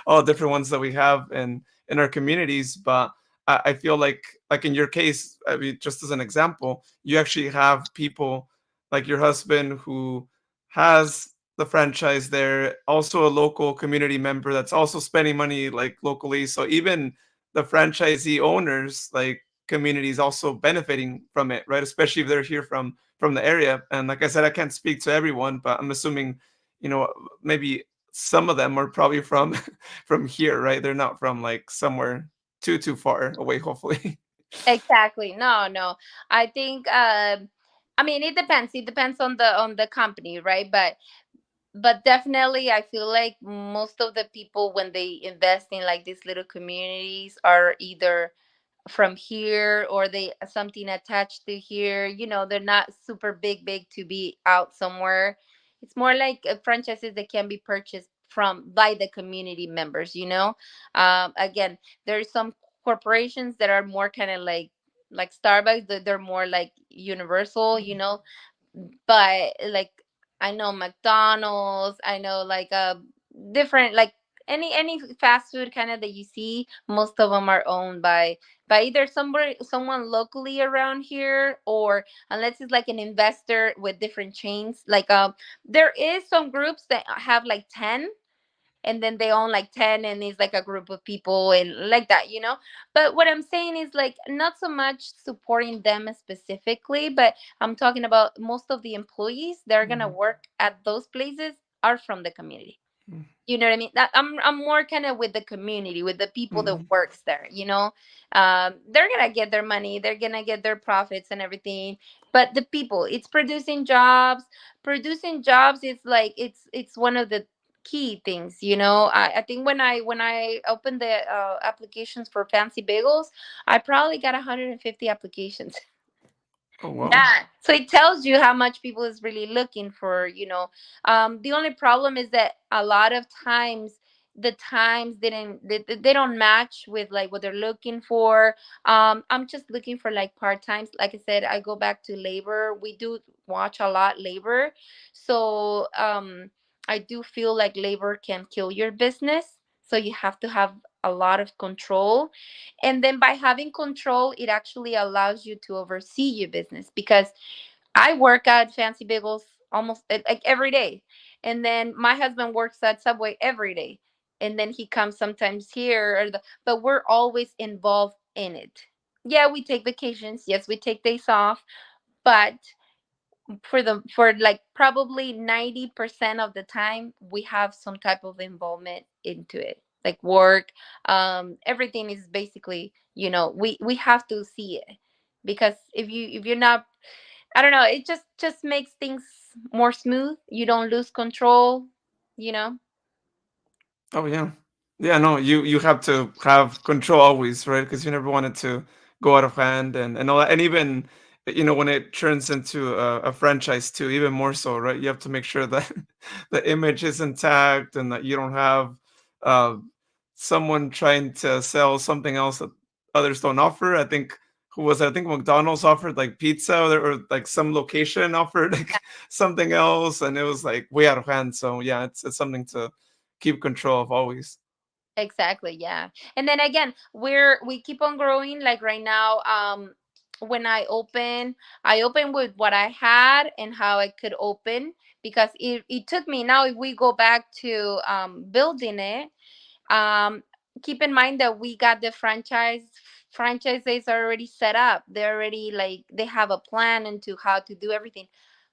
all the different ones that we have in our communities, but I feel like in your case, I mean, just as an example, you actually have people like your husband who has the franchise there, also a local community member that's also spending money like locally. So even the franchisee owners, like communities also benefiting from it, right? Especially if they're here from the area. And like I said, I can't speak to everyone, but I'm assuming, you know, maybe some of them are probably from from here, right? They're not from like somewhere too far away, hopefully. Exactly. No, no. I think I mean it depends. It depends on the company, right? But definitely I feel like most of the people when they invest in like these little communities are either from here or they something attached to here. They're not super big to be out somewhere. It's more like franchises that can be purchased from by the community members. Again, there's some corporations that are more kind of like Starbucks, that they're more like universal. But like I know McDonald's, I know like different like any fast food kind of that you see, most of them are owned by either someone locally around here, or unless it's like an investor with different chains. Like there is some groups that have like 10, and then they own like 10, and it's like a group of people and like that. But what I'm saying is like not so much supporting them specifically, but I'm talking about most of the employees that are going to Mhm. work at those places are from the community. You know what I mean? That I'm more kind of with the community, with the people that Mhm. works there. They're gonna get their money, they're gonna get their profits and everything. But the people, it's producing jobs. Producing jobs is like it's one of the key things. I think when I opened the applications for Fancy Bagels, I probably got 150 applications. Oh wow. Yeah. So it tells you how much people is really looking for. The only problem is that a lot of times the times they don't match with like what they're looking for. I'm just looking for like part times. Like I said, I go back to labor. We do watch a lot labor. So I do feel like labor can kill your business. So you have to have a lot of control, and then by having control, it actually allows you to oversee your business, because I work at Fancy Bagels almost like every day. And then my husband works at Subway every day. And then he comes sometimes here, but we're always involved in it. Yeah, we take vacations. Yes, we take days off. But for like probably 90% of the time, we have some type of involvement into it, like work. Everything is basically, we have to see it, because if you're not, I don't know, it just makes things more smooth. You don't lose control, you know. Oh yeah, yeah. No, you have to have control always, right? Because you never want it to go out of hand and all that. And even when it turns into a franchise too, even more so, right? You have to make sure that the image is intact and that you don't have uh, someone trying to sell something else that others don't offer. I think who was it? I think McDonald's offered like pizza, or like some location offered like something else, and it was like way out of hand. So yeah, it's something to keep control of always. Exactly, yeah. And then again, we keep on growing. Like right now, when I open with what I had and how I could open, because it took me. Now if we go back to building it, um keep in mind that we got the franchises already set up. They're already, like, they have a plan into how to do everything.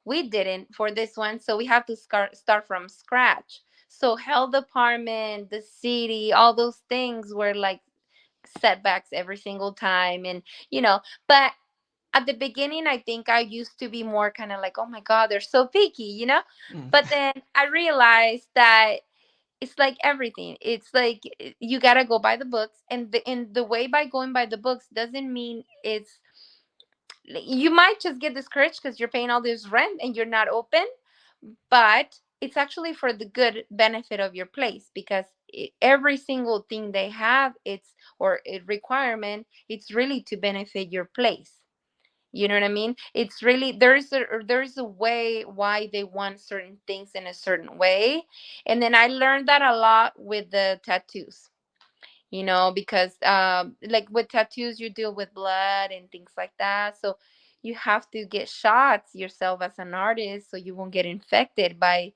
We didn't for this one, so we have to start from scratch. So health department, the city, all those things were like setbacks every single time. And but at the beginning, I think I used to be more kind of like, oh my god, they're so picky. Mm. But then I realized that it's like everything. It's like, you gotta go by the books, and the way by going by the books doesn't mean it's, you might just get discouraged because you're paying all this rent and you're not open. But it's actually for the good benefit of your place, because every single thing they have, it's, or a requirement, it's really to benefit your place. You know what I mean? It's really, there's a way why they want certain things in a certain way. And then I learned that a lot with the tattoos. Because like with tattoos, you deal with blood and things like that. So you have to get shots yourself as an artist, so you won't get infected by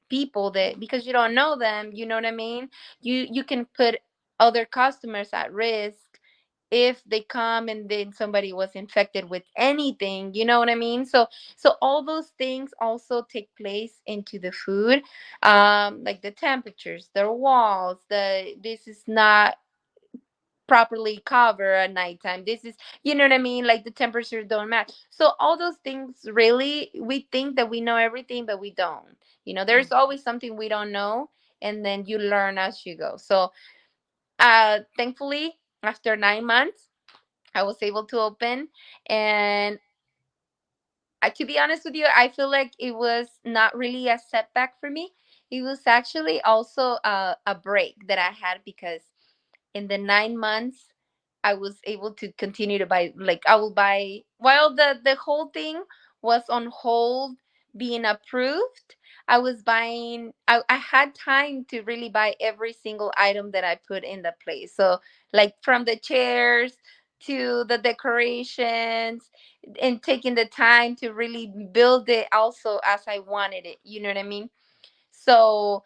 people, that because you don't know them. You know what I mean? You can put other customers at risk if they come and then somebody was infected with anything. You know what I mean? So all those things also take place into the food, like the temperatures, the walls, this is not properly cover at nighttime. This is, you know what I mean? Like the temperatures don't match. So all those things, really, we think that we know everything, but we don't. Mm. There's always something we don't know, and then you learn as you go. So thankfully, after 9 months, I was able to open. And to be honest with you, I feel like it was not really a setback for me. It was actually also a break that I had, because in the 9 months I was able to continue to buy. Like, I will buy while the whole thing was on hold, being approved. I was buying. I had time to really buy every single item that I put in the place. So, like, from the chairs to the decorations, and taking the time to really build it also as I wanted it. You know what I mean? So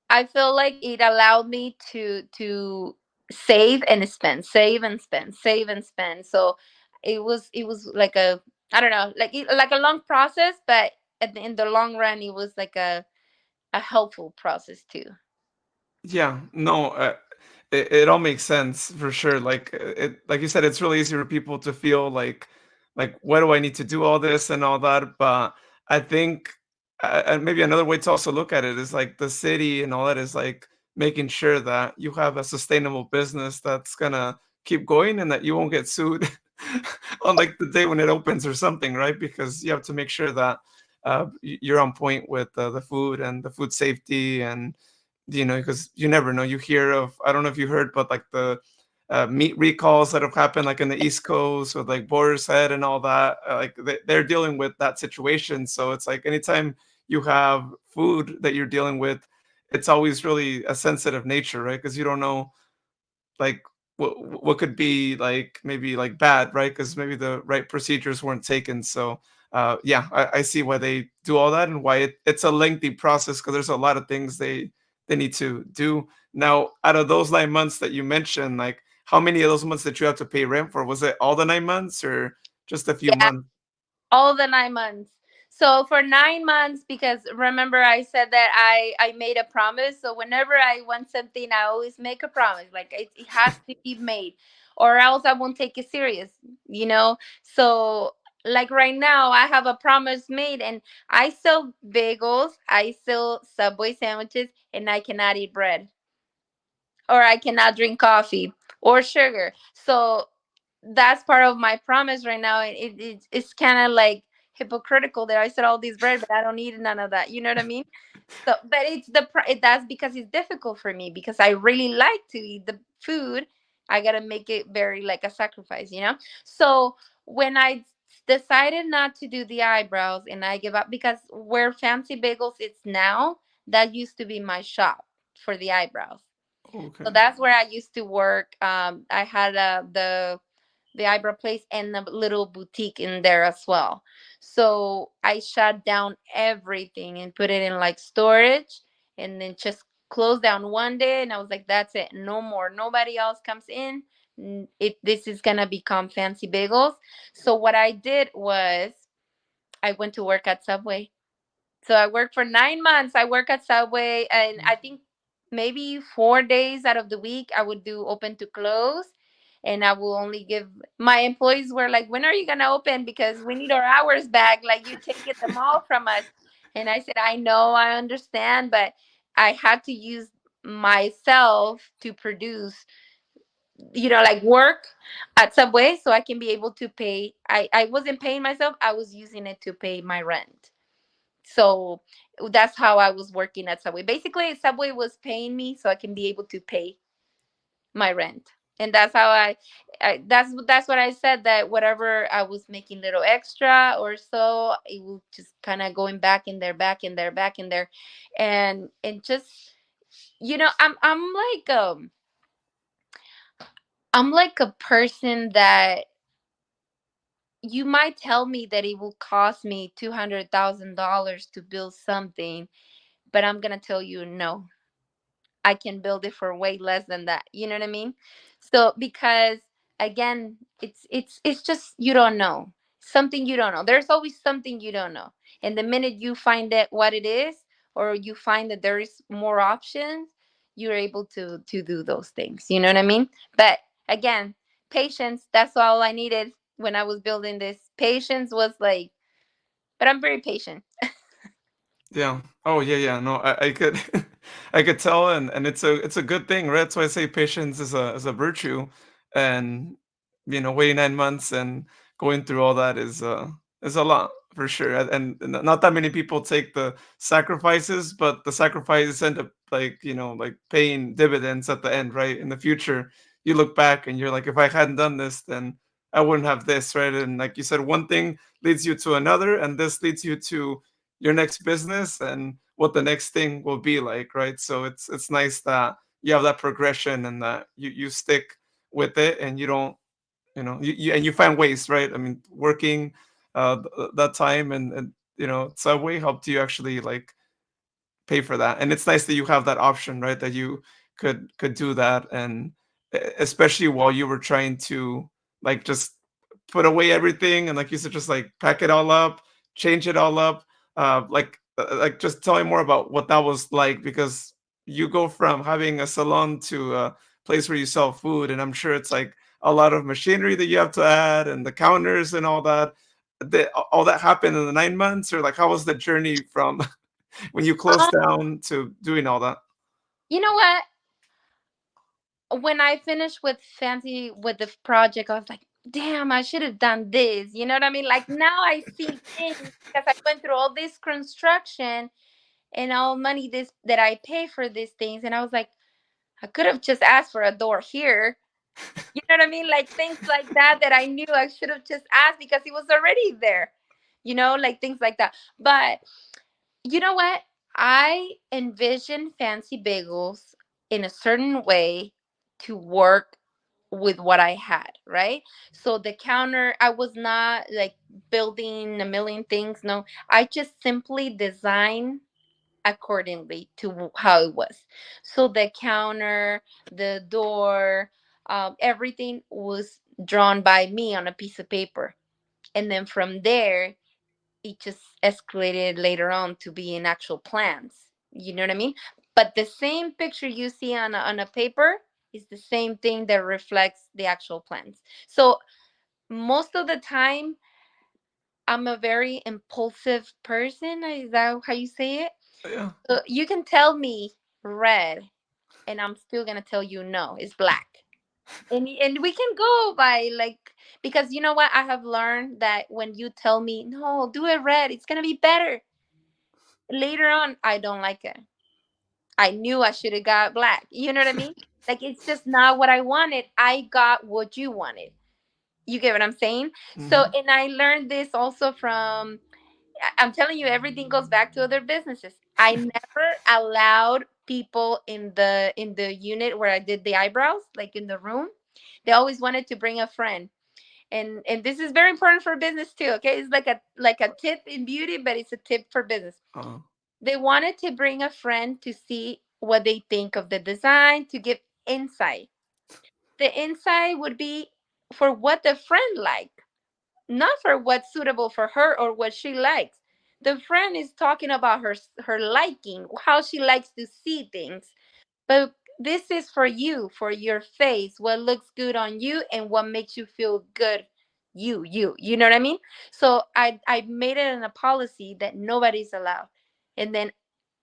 I feel like it allowed me to save and spend, save and spend, save and spend. So it was like a, I don't know, like a long process, but in the long run, it was like a helpful process too. Yeah, no, it all makes sense for sure. Like like you said, it's really easy for people to feel like what do I need to do all this and all that. But I think and maybe another way to also look at it is like the city and all that is like making sure that you have a sustainable business that's gonna keep going and that you won't get sued on like the day when it opens or something, right? Because you have to make sure that you're on point with the food and the food safety and because you never know. You hear of, I don't know if you heard, but like the meat recalls that have happened, like in the East Coast with like Boar's Head and all that. Like they're dealing with that situation. So it's like anytime you have food that you're dealing with, it's always really a sensitive nature, right? Because you don't know like what could be like maybe like bad, right? Because maybe the right procedures weren't taken. So yeah, I see why they do all that and why it's a lengthy process because there's a lot of things they need to do. Now, out of those 9 months that you mentioned, like how many of those months did you have to pay rent for? Was it all the 9 months or just a few Yeah, months? all the 9 months. So for 9 months, because remember I said that I made a promise. So whenever I want something, I always make a promise. Like it has to be made, or else I won't take it serious. You know. So like right now, I have a promise made, and I sell bagels, I sell Subway sandwiches, and I cannot eat bread, or I cannot drink coffee or sugar. So that's part of my promise right now. And it's kind of like hypocritical that I said all these bread, but I don't need none of that. You know what I mean? So, but that's because it's difficult for me because I really like to eat the food. I gotta make it very like a sacrifice, you know. So when I decided not to do the eyebrows and I give up because where Fancy Bagels it's now, that used to be my shop for the eyebrows. So Okay. that's where I used to work. I had the eyebrow place and a little boutique in there as well. So I shut down everything and put it in like storage, and then just closed down one day. And I was like, that's it, no more. Nobody else comes in. It this is gonna become Fancy Bagels. So what I did was I went to work at Subway. So I worked for 9 months. I work at Subway, and I think maybe 4 days out of the week I would do open to close, and I will only give my employees were like, "When are you gonna open? Because we need our hours back. Like you taking them all from us." And I said, "I know, I understand, but I had to use myself to produce, like work at Subway, so I can be able to pay. I wasn't paying myself. I was using it to pay my rent." So that's how I was working at Subway. Basically, Subway was paying me so I can be able to pay my rent. And that's how that's what I said, that whatever I was making little extra or so, it will just kind of going back in there, back in there, back in there. And just I'm like a person that you might tell me that it will cost me $200,000 to build something, but I'm gonna tell you no, I can build it for way less than that. You know what I mean? So because again, it's just you don't know. Something you don't know. There's always something you don't know. And the minute you find out what it is, or you find that there is more options, you're able to do those things. You know what I mean? But again, patience, that's all I needed when I was building this. Patience was like, but I'm very patient. Yeah. Oh, yeah, yeah. No, I could I could tell, and it's a good thing, right? That's why I say patience is a virtue, and waiting 9 months and going through all that is a lot for sure. And not that many people take the sacrifices, but the sacrifices end up like paying dividends at the end, right? In the future, you look back and you're like, if I hadn't done this, then I wouldn't have this, right? And like you said, one thing leads you to another, and this leads you to your next business and what the next thing will be like, right? So it's nice that you have that progression and that you stick with it and you don't, and you find ways, right? I mean, working that time and Subway helped you actually like pay for that. And it's nice that you have that option, right? That you could do that and especially while you were trying to like just put away everything and like you said just like pack it all up, change it all up. Like just tell me more about what that was like because you go from having a salon to a place where you sell food, and I'm sure it's like a lot of machinery that you have to add and the counters and all that. All that happened in the 9 months, or like how was the journey from when you closed Um, down to doing all that? you know what? When I finished with Fancy with the project, I was like, damn, I should have done this. You know what I mean? Like now I see things because I went through all this construction and all money this that I pay for these things, and I was like, I could have just asked for a door here. You know what I mean? Like things like that that I knew I should have just asked because it was already there. Like things like that. But you know what? I envision Fancy Bagels in a certain way to work with what I had, right? So the counter, I was not like building a million things. No, I just simply designed accordingly to how it was. So the counter, the door, everything was drawn by me on a piece of paper. And then from there, it just escalated later on to be in actual plans. You know what I mean? But the same picture you see on a paper is the same thing that reflects the actual plans. So most of the time, I'm a very impulsive person. Is that how you say it? Yeah. So you can tell me red, and I'm still gonna tell you no, it's black. And we can go by like, because you know what, I have learned that when you tell me no, do it red, it's gonna be better. Later on, I don't like it. I knew I should have got black. You know what I mean? Like it's just not what I wanted. I got what you wanted. You get what I'm saying? So, Hmm. and I learned this also from, I'm telling you, everything goes back to other businesses. I never allowed people in the unit where I did the eyebrows, like in the room. They always wanted to bring a friend. And this is very important for business too, okay? It's like a tip in beauty, but it's a tip for business. Uh, They wanted to bring a friend to see what they think of the design, to give insight. The insight would be for what the friend like, not for what's suitable for her or what she likes. The friend is talking about her liking, how she likes to see things. But this is for you, for your face, what looks good on you and what makes you feel good. You know what I mean? So I made it in a policy that nobody's allowed. And then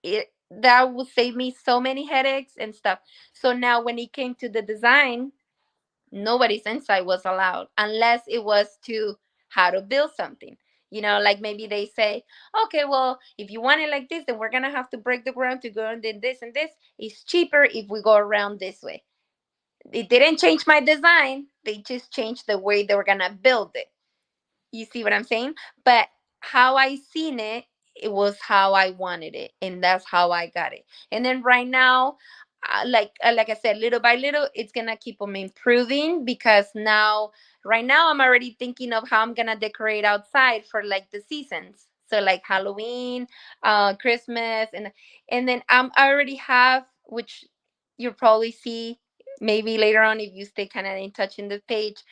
it that will save me so many headaches and stuff. So now when it came to the design, nobody's insight was allowed unless it was to how to build something. Like maybe they say, okay, well, if you want it like this, then we're gonna have to break the ground to go and then this and this. It's cheaper if we go around this way. It didn't change my design, they just changed the way they were gonna build it. You see what I'm saying? But how I seen it, it was how I wanted it, and that's how I got it. And then right now, like I said, little by little, it's gonna keep on improving because now, right now, I'm already thinking of how I'm gonna decorate outside for like the seasons. So like Halloween, Christmas, and then I already have, which you'll probably see maybe later on if you stay kind of in touch in the page,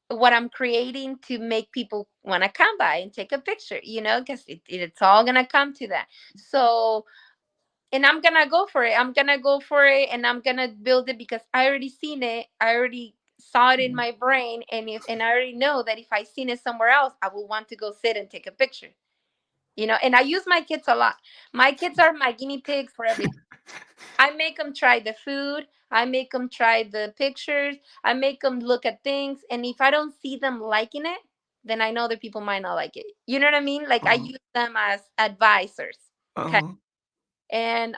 what I'm creating to make people want to come by and take a picture, because it's all going to come to that. So, and I'm going to go for it. I'm going to go for it and I'm going to build it because I already seen it. I already saw it in my brain. And I already know that if I seen it somewhere else, I will want to go sit and take a picture, and I use my kids a lot. My kids are my guinea pigs for everything. I make them try the food. I make them try the pictures. I make them look at things. And if I don't see them liking it, then I know that people might not like it. You know what I mean? Like I uh, use them as advisors. Okay. uh, And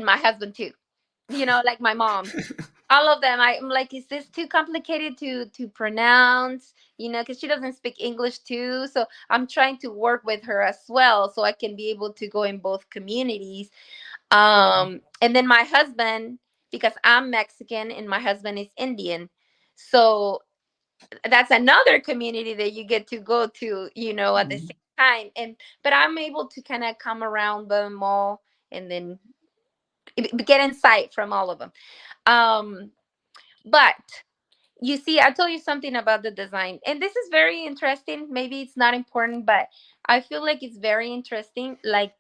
my husband too. Like my mom. All of them. I'm like, is this too complicated to pronounce? Because she doesn't speak English too. So I'm trying to work with her as well so I can be able to go in both communities. And then my husband, because I'm Mexican and my husband is Indian, so that's another community that you get to go to, at the mm, same time. But I'm able to kind of come around them all and then get insight from all of them. Um, but you see, I told you something about the design, and this is very interesting. Maybe it's not important, but I feel like it's very interesting. Like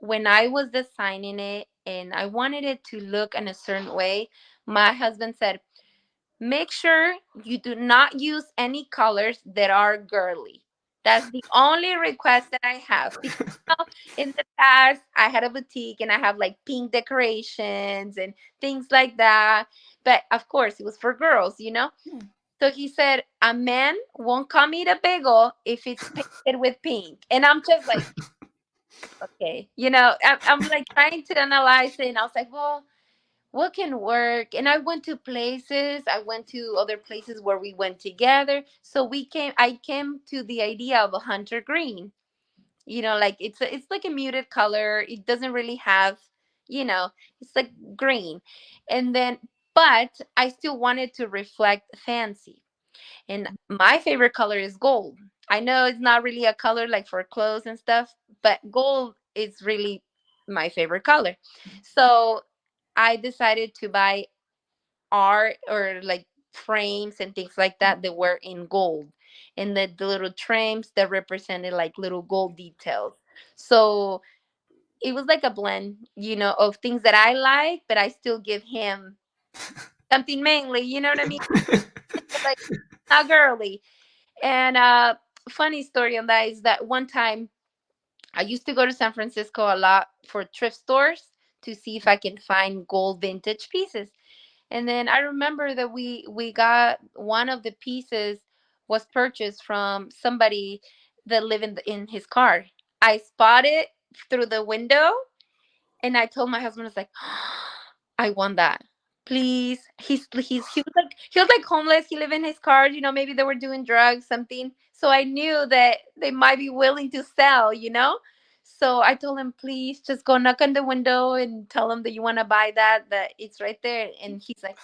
when I was designing it and I wanted it to look in a certain way. My husband said, make sure you do not use any colors that are girly. That's the only request that I have. Because in the past, I had a boutique and I have like pink decorations and things like that. But of course, it was for girls. So he said, a man won't come eat a bagel if it's painted with pink. And I'm just like, okay. I'm like trying to analyze it. And I was like, well, what can work? And I went to other places where we went together. So I came to the idea of a hunter green. Like it's like a muted color. It doesn't really have, you know, it's like green. And then, but I still wanted to reflect fancy. And my favorite color is gold. I know it's not really a color like for clothes and stuff, but gold is really my favorite color. So I decided to buy art or like frames and things like that were in gold, and the little trims that represented like little gold details. So it was like a blend, of things that I like, but I still give him something mainly, you know what I mean? Like not girly. And funny story on that is that one time I used to go to San Francisco a lot for thrift stores to see if I can find gold vintage pieces. And then I remember that we got one of the pieces was purchased from somebody that lived in his car. I spotted through the window, and I told my husband, I was like, I want that. Please. He was like homeless. He lived in his car. Maybe they were doing drugs, something. So I knew that they might be willing to sell. So I told him, please just go knock on the window and tell him that you want to buy that it's right there. And he's like,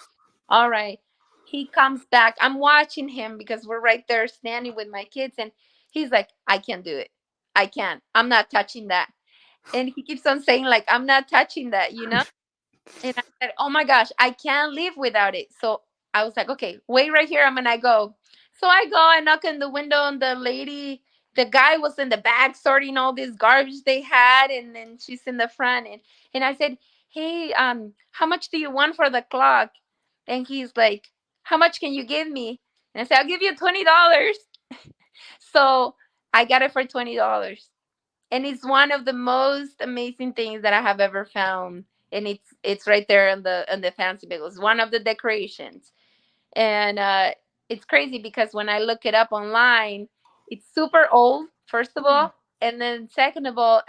all right. He comes back. I'm watching him because we're right there standing with my kids. And he's like, I can't do it. I can't. I'm not touching that. And he keeps on saying, like, I'm not touching that. And I said, oh my gosh, I can't live without it. So I was like, okay, wait right here. I'm going to go. So I go and knock on the window, and the guy was in the back sorting all this garbage they had. And then she's in the front. And I said, hey, how much do you want for the clock? And he's like, how much can you give me? And I said, I'll give you $20. So I got it for $20, and it's one of the most amazing things that I have ever found. And it's right there on the Fancy Bagels, one of the decorations. And it's crazy because when I look it up online, it's super old, first of all, and then second of all,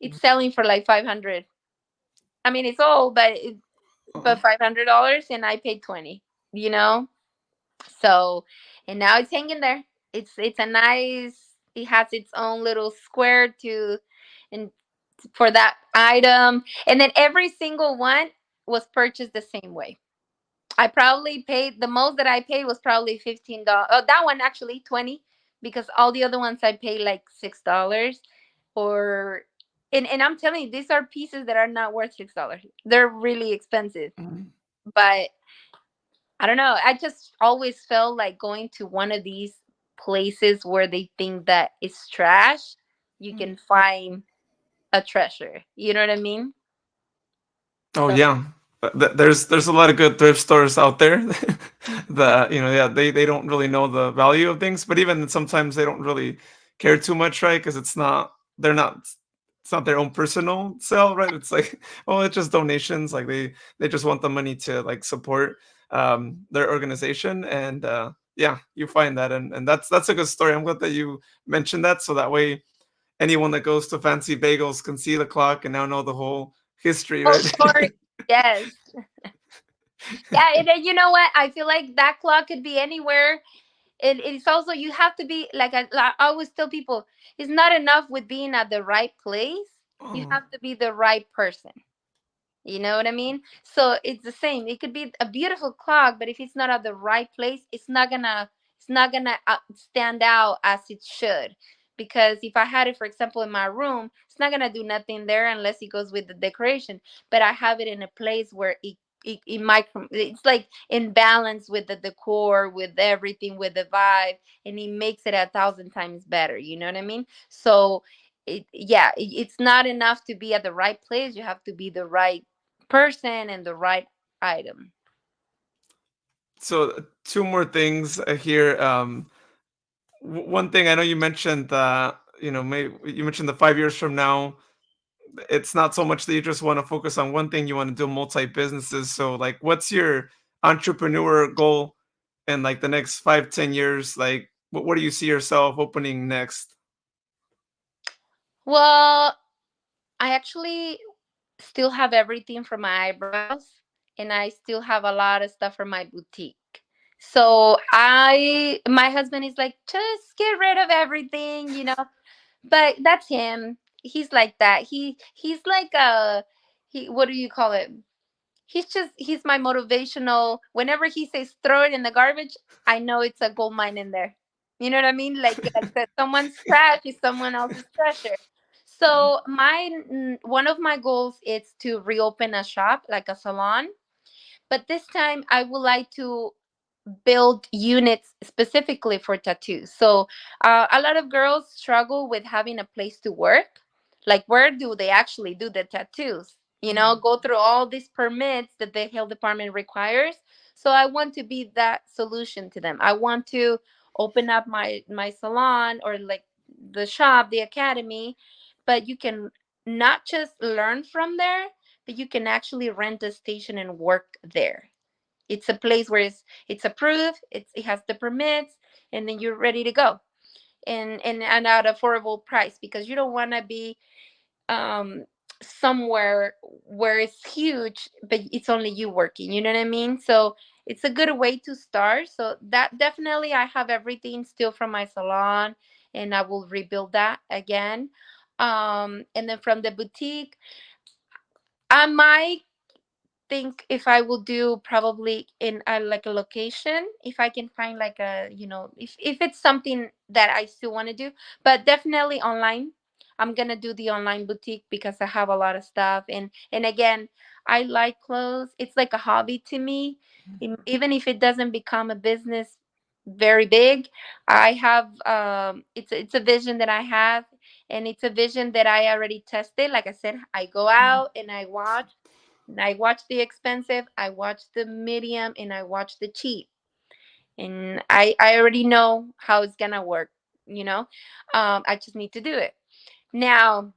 it's selling for like 500. I mean, it's old, but $500, and I paid 20. You know, so, and now it's hanging there. It's a nice. It has its own little square to, and for that item, and then every single one was purchased the same way. I probably paid the most that I paid was probably $15. Oh, that one actually 20, because all the other ones I paid like $6 or. And I'm telling you, these are pieces that are not worth $6. They're really expensive, but I don't know. I just always felt like going to one of these places where they think that it's trash, you can find a treasure. You know what I mean? Oh So, yeah, there's a lot of good thrift stores out there. Yeah, they don't really know the value of things, but even sometimes they don't really care too much, right? Because it's not their own personal sale, right? It's like, oh, it's just donations. Like they just want the money to like support their organization, and yeah, you find that, and that's a good story. I'm glad that you mentioned that, so that way anyone that goes to Fancy Bagels can see the clock and now know the whole history, oh, right? sorry. Yes. Yeah. And then you know what? I feel like that clock could be anywhere. It's also, you have to be like I always tell people, it's not enough with being at the right place. You Oh, have to be the right person. You know what I mean? So it's the same. It could be a beautiful clock, but if it's not at the right place, it's not gonna stand out as it should. Because if I had it, for example, in my room, it's not gonna do nothing there unless it goes with the decoration. But I have it in a place where it's like in balance with the decor, with everything, with the vibe, and it makes it 1,000 times better. You know what I mean? So it's not enough to be at the right place. You have to be the right person and the right item. So two more things here. One thing I know you mentioned, maybe you mentioned the 5 years from now, it's not so much that you just want to focus on one thing. You want to do multi businesses. So, like, what's your entrepreneur goal in like the next 5, 10 years? Like, what do you see yourself opening next? Well, I actually still have everything for my eyebrows, and I still have a lot of stuff for my boutique. So my husband is like, just get rid of everything. But that's him. He's like that. He's like what do you call it? He's my motivational. Whenever he says throw it in the garbage, I know it's a gold mine in there. You know what I mean? Like that someone's trash is someone else's treasure. So one of my goals is to reopen a shop, like a salon, but this time I would like to build units specifically for tattoos. So a lot of girls struggle with having a place to work. Like, where do they actually do the tattoos? Go through all these permits that the health department requires. So I want to be that solution to them. I want to open up my salon, or like the shop, the academy, but you can not just learn from there, but you can actually rent a station and work there. It's a place where it's approved, it has the permits, and then you're ready to go, and at affordable price, because you don't want to be um somewhere where it's huge but it's only you working. You know what I mean? So it's a good way to start. So that definitely, I have everything still from my salon, and I will rebuild that again. And then from the boutique, I might think if I will do probably in like a location, if I can find like if it's something that I still want to do, but definitely online. I'm gonna do the online boutique because I have a lot of stuff, and again, I like clothes. It's like a hobby to me. Even if it doesn't become a business very big, I have it's a vision that I have, and it's a vision that I already tested. Like I said, I go out and I watch the expensive, I watch the medium, and I watch the cheap. And I already know how it's gonna work, you know. I just need to do it. Now,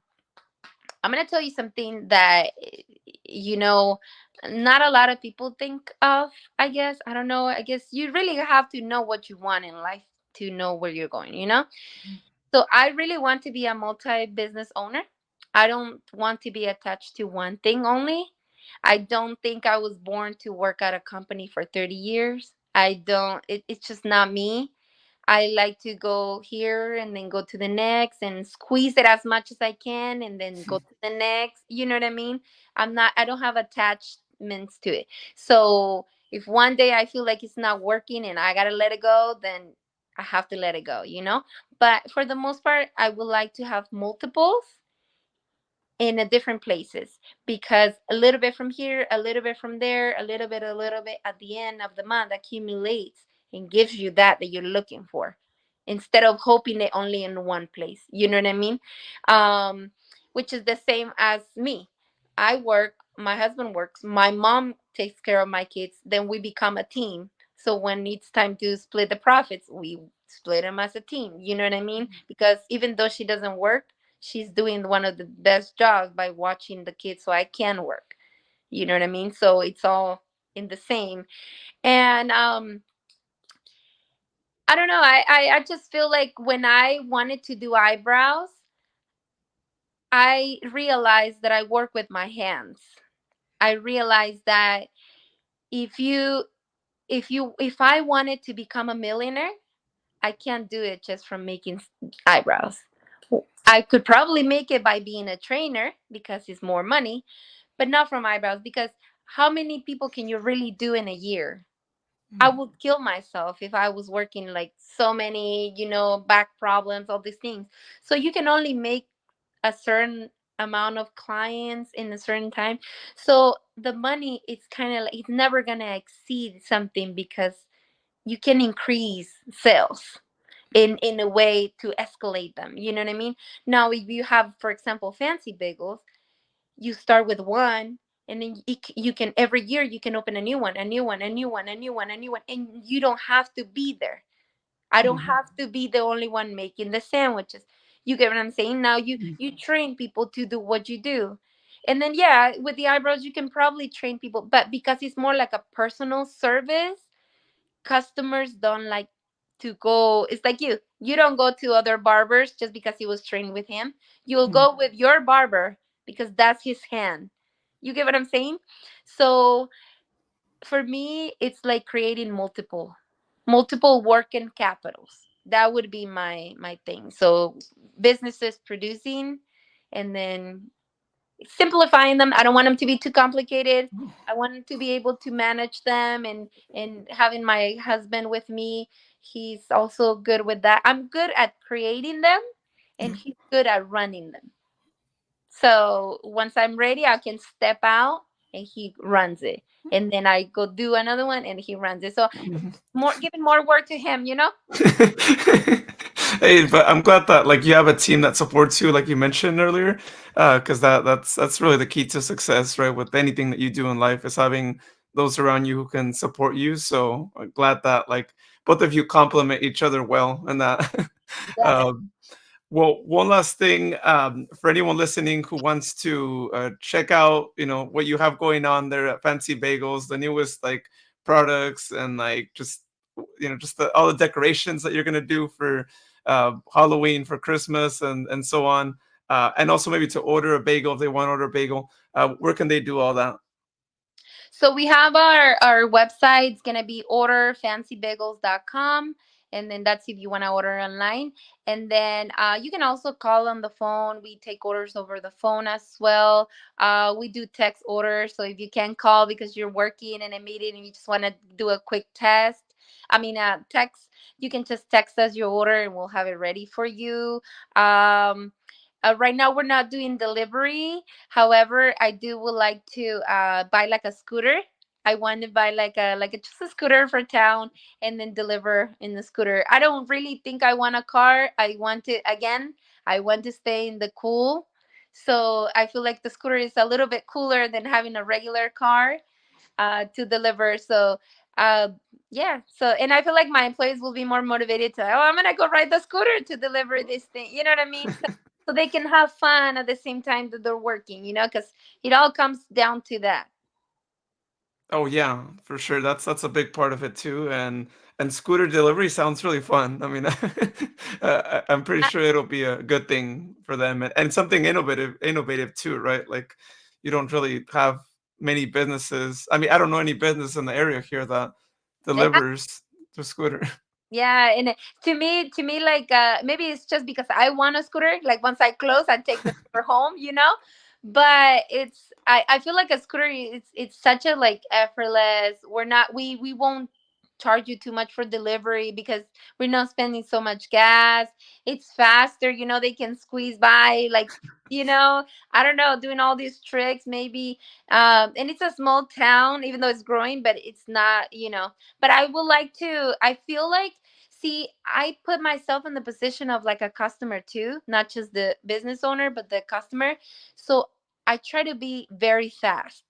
I'm gonna tell you something that you know not a lot of people think of. I guess, I don't know. I guess you really have to know what you want in life to know where you're going. So I really want to be a multi-business owner. I don't want to be attached to one thing only. I don't think I was born to work at a company for 30 years. I don't, it's just not me. I like to go here and then go to the next and squeeze it as much as I can and then go to the next. You know what I mean? I don't have attachments to it. So if one day I feel like it's not working and I got to let it go, then I have to let it go. But for the most part, I would like to have multiples in a different places, because a little bit from here, a little bit from there, a little bit at the end of the month accumulates and gives you that you're looking for, instead of hoping it only in one place. You know what I mean? um which is the same as me. I work, my husband works, my mom takes care of my kids, then we become a team. So when it's time to split the profits, we split them as a team. You know what I mean? Because even though she doesn't work, she's doing one of the best jobs by watching the kids so I can work. You know what I mean? So it's all in the same. And I don't know. I just feel like when I wanted to do eyebrows, I realized that I work with my hands. I realized that if you if I wanted to become a millionaire, I can't do it just from making eyebrows. I could probably make it by being a trainer because it's more money, but not from eyebrows, because how many people can you really do in a year? I would kill myself if I was working like so many, back problems, all these things. So you can only make a certain amount of clients in a certain time. So the money, it's kind of like it's never gonna exceed something, because you can increase sales. in a way to escalate them. You know what I mean? Now, if you have, for example, Fancy Bagels, you start with one, and then you can every year you can open a new one, a new one, a new one, a new one, a new one, and you don't have to be there. I don't Mhm. have to be the only one making the sandwiches. You get what I'm saying? Now Mhm. you train people to do what you do. And then yeah, with the eyebrows you can probably train people, but because it's more like a personal service, customers don't like to go. It's like you don't go to other barbers just because he was trained with him. You'll Mhm. go with your barber because that's his hand. You get what I'm saying? So for me it's like creating multiple working capitals. That would be my thing. So businesses producing, and then simplifying them. I don't want them to be too complicated. I want them to be able to manage them, and having my husband with me, he's also good with that. I'm good at creating them, and Yeah. he's good at running them. So once I'm ready, I can step out and he runs it. And then I go do another one and he runs it. So Mhm. more giving more work to him, you know? Hey, but I'm glad that like you have a team that supports you, like you mentioned earlier, because that's really the key to success, right? With anything that you do in life is having those around you who can support you. So I'm glad that like both of you complement each other well, and that. Yeah. um, well, one last thing, for anyone listening who wants to check out, what you have going on there at Fancy Bagels, the newest like products and like just just all the decorations that you're gonna do for Halloween, for Christmas, and so on, and also maybe to order a bagel if they want to order a bagel. Where can they do all that? So we have our website. It's gonna be orderfancybagels.com, and then that's if you want to order online. And then you can also call on the phone. We take orders over the phone as well. We do text orders, so if you can call because you're working in a meeting and you just want to do a quick text, you can just text us your order and we'll have it ready for you. Um, right now we're not doing delivery. However, I do would like to buy like a scooter. I want to buy like a just a scooter for town and then deliver in the scooter. I don't really think I want a car. I want to stay in the cool. So I feel like the scooter is a little bit cooler than having a regular car to deliver. So uh, yeah. So and I feel like my employees will be more motivated to, I'm gonna go ride the scooter to deliver this thing. You know what I mean? So they can have fun at the same time that they're working. Because it all comes down to that. Oh yeah, for sure. That's a big part of it too. And scooter delivery sounds really fun. I mean, I'm pretty Uh, sure it'll be a good thing for them, and something innovative too, right? Like you don't really have many businesses. I mean, I don't know any business in the area here that yeah, delivers the scooter. yeah, and to me, like maybe it's just because I want a scooter. Like once I close, I take the scooter home. But I feel like a scooter. It's such a like effortless. We won't charge you too much for delivery because we're not spending so much gas. It's faster. They can squeeze by I don't know, doing all these tricks maybe. And it's a small town, even though it's growing, but it's not. But I would like to. I feel like, see, I put myself in the position of like a customer too, not just the business owner, but the customer. So I try to be very fast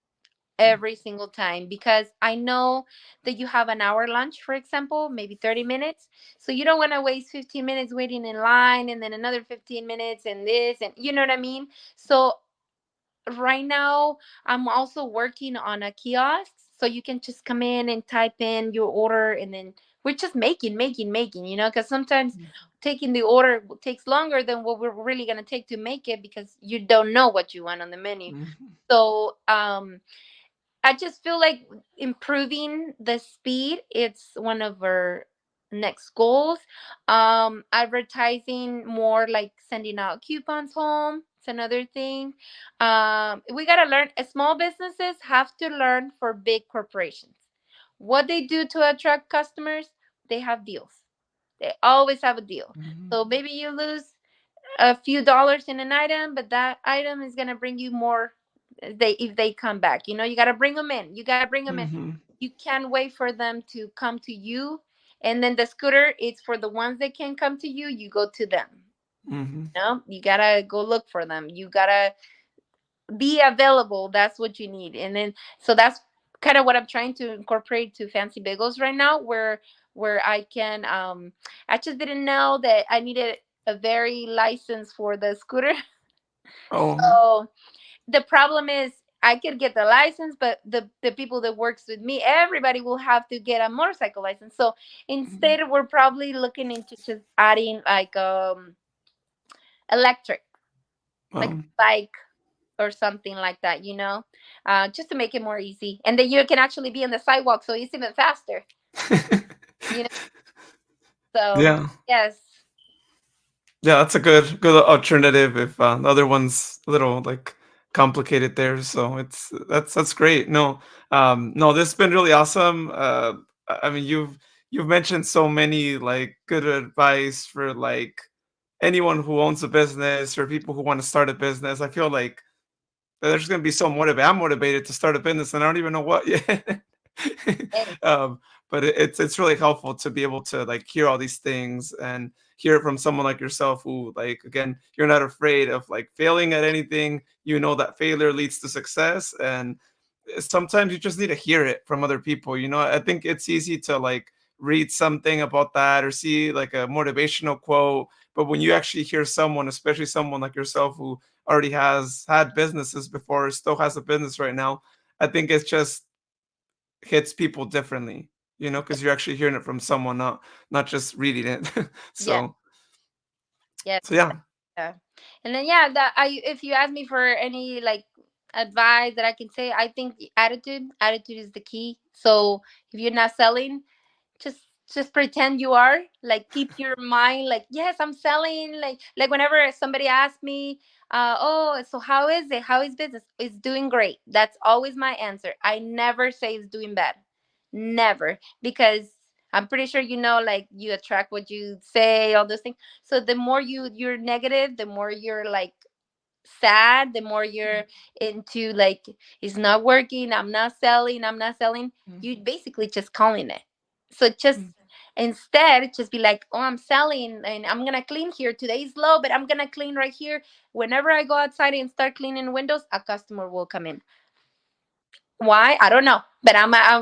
every single time because I know that you have an hour lunch, for example, maybe 30 minutes. So you don't want to waste 15 minutes waiting in line and then another 15 minutes and this, and you know what I mean? So right now I'm also working on a kiosk, so you can just come in and type in your order, and then we're just making, because sometimes taking the order takes longer than what we're really going to take to make it because you don't know what you want on the menu. Mhm. So I just feel like improving the speed, it's one of our next goals. Advertising more, like sending out coupons home. It's another thing. We gotta learn. Small businesses have to learn for big corporations. What they do to attract customers, they have deals. They always have a deal. Mhm. So maybe you lose a few dollars in an item, but that item is gonna bring you more. If they come back, you gotta bring them in. You gotta bring them in. Mhm. You can't wait for them to come to you And then the scooter, it's for the ones that can come to you. You go to them. Hmm. You gotta go look for them. You gotta be available. That's what you need. And then so that's kind of what I'm trying to incorporate to Fancy Bagels right now, where I can I just didn't know that I needed a very license for the scooter. Oh. So the problem is I could get the license, but the people that works with me, everybody will have to get a motorcycle license. So Mhm. instead we're probably looking into just adding like electric, like Um. bike or something like that, just to make it more easy. And then you can actually be on the sidewalk, so it's even faster, you know. So Yeah. yes, Yeah, that's a good alternative if the other one's a little like complicated there. So that's great. No, no, this has been really awesome. I mean, you've mentioned so many like good advice for like anyone who owns a business or people who want to start a business. I feel like they're just gonna be so motivated. I'm motivated to start a business, and I don't even know what yet. yes, um, but it's really helpful to be able to like hear all these things and hear it from someone like yourself who like again you're not afraid of like failing at anything. You know that failure leads to success, and sometimes you just need to hear it from other people. I think it's easy to like read something about that or see like a motivational quote, but when you actually hear someone, especially someone like yourself who already has had businesses before, still has a business right now, I think it just hits people differently, because you're actually hearing it from someone, not just reading it. yes, so yes, so yeah. yeah. And then yeah, that I if you ask me for any like advice that I can say, I think the attitude is the key. So if you're not selling, just just pretend you are, like keep your mind like, yes, I'm selling, like whenever somebody asks me, oh, so how is it, how is business, it's doing great. That's always my answer. I never say it's doing bad, never, because I'm pretty sure, like you attract what you say, all those things. So the more you're negative, the more you're like sad, the more you're into like, it's not working, I'm not selling, you basically just calling it. So just instead just be like, oh, I'm selling and I'm gonna clean here. Today's low, but I'm gonna clean right here. Whenever I go outside and start cleaning windows, a customer will come in. Why? I don't know. But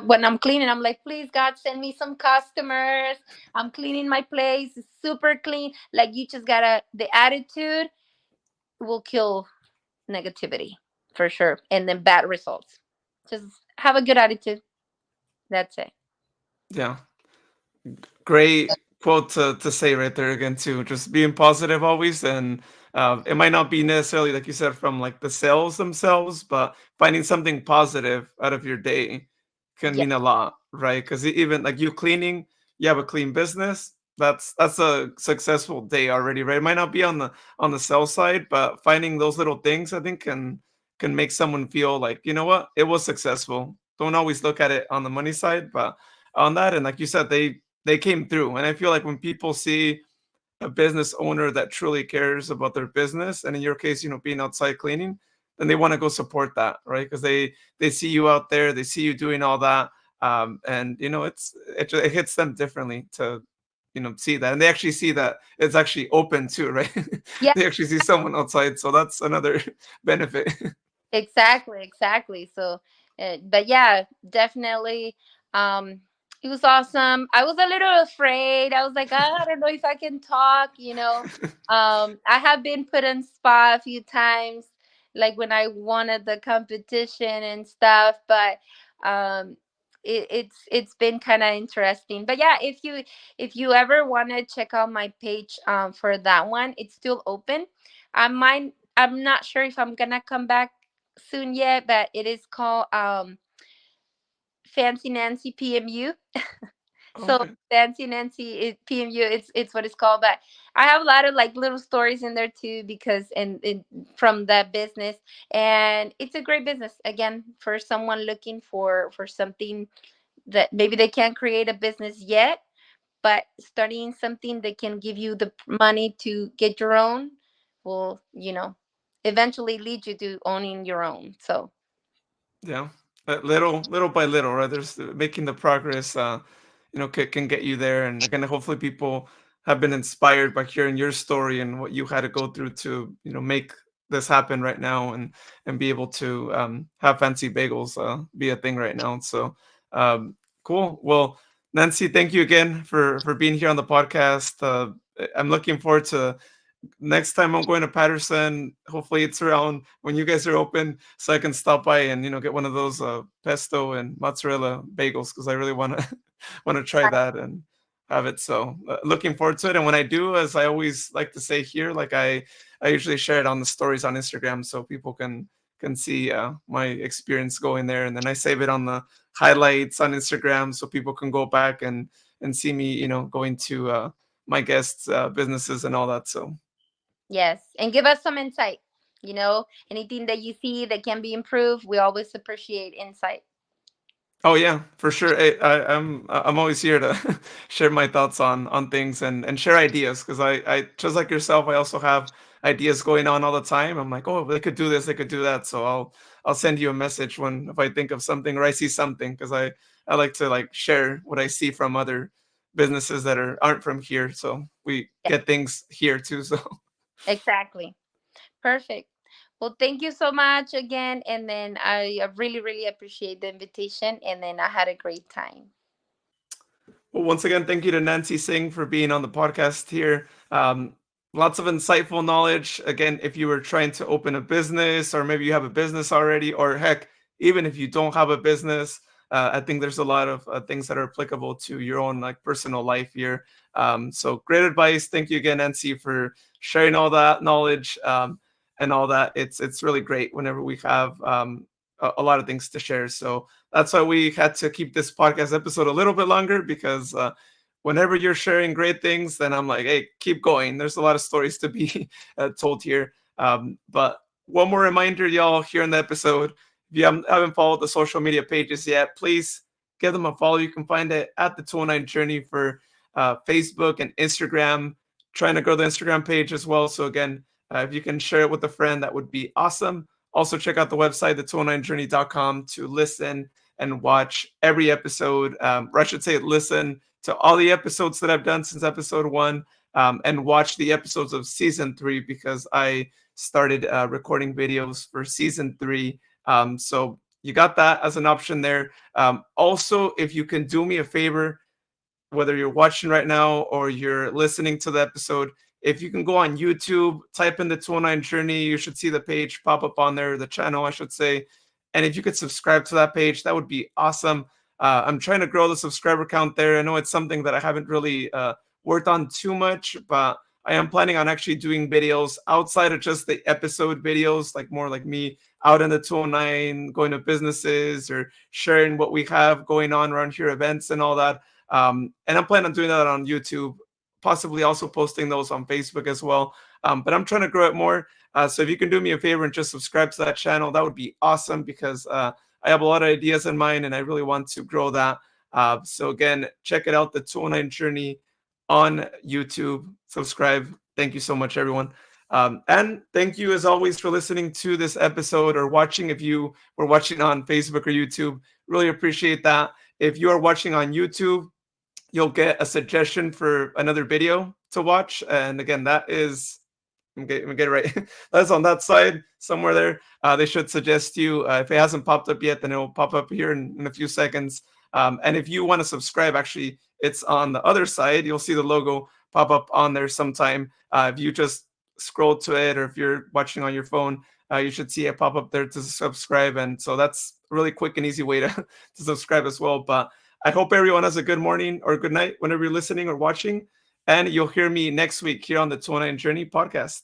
when I'm cleaning, I'm like, please God, send me some customers. I'm cleaning my place. It's super clean. Like you just gotta, the attitude will kill negativity for sure, and then bad results. Just have a good attitude. That's it. Yeah, great quote to say right there again too. Just being positive always, and it might not be necessarily like you said from like the sales themselves, but finding something positive out of your day can Yeah. mean a lot, right? Because even like you cleaning, you have a clean business. That's a successful day already, right? It might not be on the sell side, but finding those little things I think can make someone feel like, you know what, it was successful. Don't always look at it on the money side, but on that, and like you said, they came through. And I feel like when people see a business owner that truly cares about their business, and in your case, being outside cleaning, then they want to go support that, right? Because they see you out there, they see you doing all that, and it hits them differently to see that, and they actually see that it's actually open too, right? Yeah. They actually see someone outside, so that's another benefit. Exactly, exactly. So, but yeah, definitely. Um, it was awesome. I was a little afraid. I was like, "Ah, I don't know if I can talk. I have been put in spot a few times, like when I wanted the competition and stuff. But um, it's been kind of interesting. But yeah, if you ever want to check out my page for that one, it's still open. I'm not sure if I'm gonna come back soon yet, but it is called Fancy Nancy PMU. So Okay. Fancy Nancy PMU, it's what it's called. But I have a lot of like little stories in there too, because and from that business, and it's a great business again for someone looking for something that maybe they can't create a business yet, but studying something that can give you the money to get your own will, eventually lead you to owning your own. So Yeah, little by little, right? There's making the progress. can get you there. And again, hopefully people have been inspired by hearing your story and what you had to go through to make this happen right now, and be able to have Fancy Bagels be a thing right now. So um, cool. Well, Nancy, thank you again for being here on the podcast. I'm looking forward to next time I'm going to Patterson. Hopefully, it's around when you guys are open, so I can stop by and get one of those pesto and mozzarella bagels, because I really want to want to try that and have it. So looking forward to it. And when I do, as I always like to say here, like I usually share it on the stories on Instagram so people can see my experience going there, and then I save it on the highlights on Instagram so people can go back and see me, going to my guests' businesses and all that. So Yes, and give us some insight. Anything that you see that can be improved, we always appreciate insight. oh yeah, for sure. I'm always here to share my thoughts on things and share ideas, because I just like yourself. I also have ideas going on all the time. I'm like, oh, they could do this, they could do that. So I'll send you a message when if I think of something or I see something, because I like to like share what I see from other businesses that aren't from here. So we Yeah, get things here too. So exactly. Perfect. Well, thank you so much again. And then I really, really appreciate the invitation. And then I had a great time. well, once again, thank you to Nancy Singh for being on the podcast here. Lots of insightful knowledge. Again, if you were trying to open a business, or maybe you have a business already, or heck, even if you don't have a business, I think there's a lot of things that are applicable to your own like personal life here. So great advice. Thank you again, Nancy, for sharing all that knowledge and all that. It's really great whenever we have a lot of things to share. So that's why we had to keep this podcast episode a little bit longer, because whenever you're sharing great things, then I'm like, hey, keep going. There's a lot of stories to be told here. But one more reminder, y'all, here in the episode, if you haven't followed the social media pages yet, please give them a follow. You can find it at the 209 Journey for Facebook and Instagram. Trying to grow the Instagram page as well. So again, if you can share it with a friend, that would be awesome. Also, check out the website, the209journey.com, to listen and watch every episode. Or I should say, listen to all the episodes that I've done since episode one, and watch the episodes of season three, because I started recording videos for season three. So you got that as an option there. Also, if you can do me a favor, whether you're watching right now or you're listening to the episode, if you can go on YouTube, type in the 209 Journey, you should see the page pop up on there, the channel, I should say. And if you could subscribe to that page, that would be awesome. I'm trying to grow the subscriber count there. I know it's something that I haven't really worked on too much, but I am planning on actually doing videos outside of just the episode videos, like more like me out in the 209, going to businesses or sharing what we have going on around here, events and all that. And I'm planning on doing that on YouTube, possibly also posting those on Facebook as well. But I'm trying to grow it more. So if you can do me a favor and just subscribe to that channel, that would be awesome, because I have a lot of ideas in mind and I really want to grow that. So again, check it out, the 209 Journey on YouTube. Subscribe. Thank you so much, everyone. And thank you, as always, for listening to this episode or watching. If you were watching on Facebook or YouTube, really appreciate that. If you are watching on YouTube, you'll get a suggestion for another video to watch. And again, that is, let me get it right. That's on that side somewhere there. They should suggest you. If it hasn't popped up yet, then it will pop up here in a few seconds. And if you want to subscribe, actually, it's on the other side. You'll see the logo pop up on there sometime. If you just scroll to it, or if you're watching on your phone, you should see it pop up there to subscribe. And so that's a really quick and easy way to, to subscribe as well. But I hope everyone has a good morning or good night whenever you're listening or watching. And you'll hear me next week here on the 209 Journey podcast.